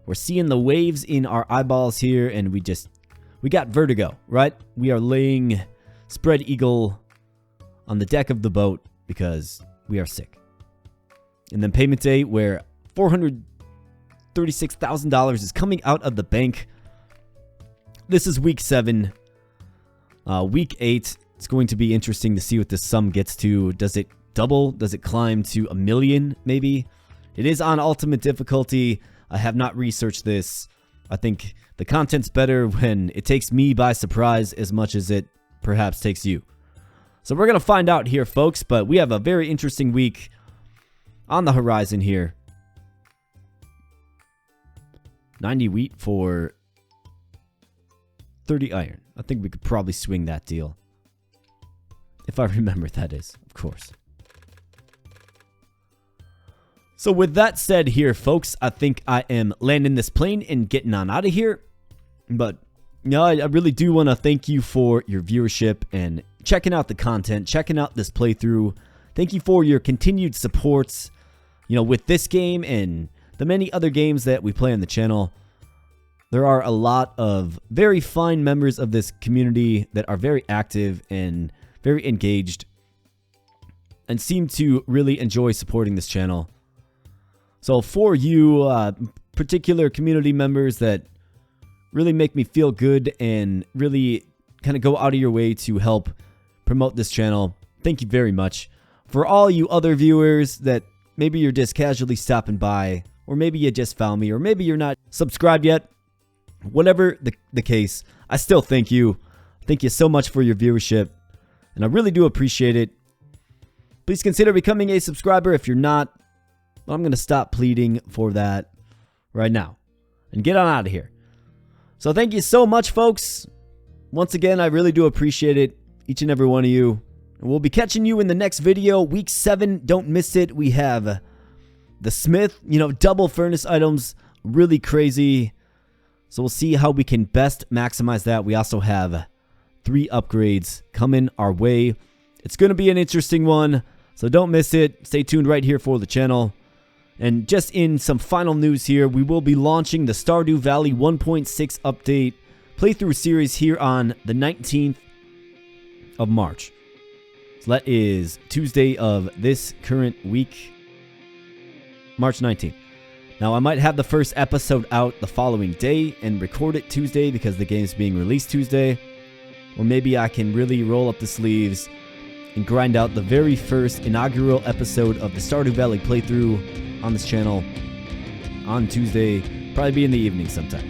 We're seeing the waves in our eyeballs here, and we got vertigo, right? We are laying spread eagle on the deck of the boat because we are sick. And then payment day, where $436,000 is coming out of the bank. This is week 7. Week 8, it's going to be interesting to see what this sum gets to. Does it double? Does it climb to $1 million maybe? It is on ultimate difficulty. I have not researched this. I think the content's better when it takes me by surprise as much as it perhaps takes you. So we're going to find out here, folks, but we have a very interesting week on the horizon here. 90 wheat for 30 iron. I think we could probably swing that deal. If I remember, that is, of course. So with that said here, folks, I think I am landing this plane and getting on out of here. But, you know, I really do want to thank you for your viewership and checking out the content, checking out this playthrough. Thank you for your continued support, you know, with this game and the many other games that we play on the channel. There are a lot of very fine members of this community that are very active and very engaged and seem to really enjoy supporting this channel. So for you particular community members that really make me feel good and really kind of go out of your way to help promote this channel, thank you very much. For all you other viewers that maybe you're just casually stopping by, or maybe you just found me, or maybe you're not subscribed yet, whatever the case, I still thank you. Thank you so much for your viewership, and I really do appreciate it. Please consider becoming a subscriber if you're not. I'm going to stop pleading for that right now and get on out of here. So thank you so much, folks. Once again, I really do appreciate it, each and every one of you. And we'll be catching you in the next video, week 7. Don't miss it. We have the Smith, you know, double furnace items, really crazy. So we'll see how we can best maximize that. We also have 3 upgrades coming our way. It's going to be an interesting one, so don't miss it. Stay tuned right here for the channel. And just in some final news here, we will be launching the Stardew Valley 1.6 update playthrough series here on the 19th of March. So that is Tuesday of this current week, March 19th. Now, I might have the first episode out the following day and record it Tuesday because the game's being released Tuesday. Or maybe I can really roll up the sleeves and grind out the very first inaugural episode of the Stardew Valley playthrough on this channel on Tuesday, probably be in the evening sometime.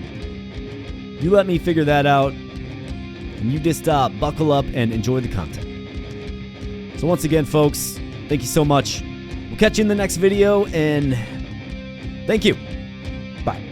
You let me figure that out, and you just buckle up and enjoy the content. So once again, folks, thank you so much. We'll catch you in the next video, and thank you. Bye.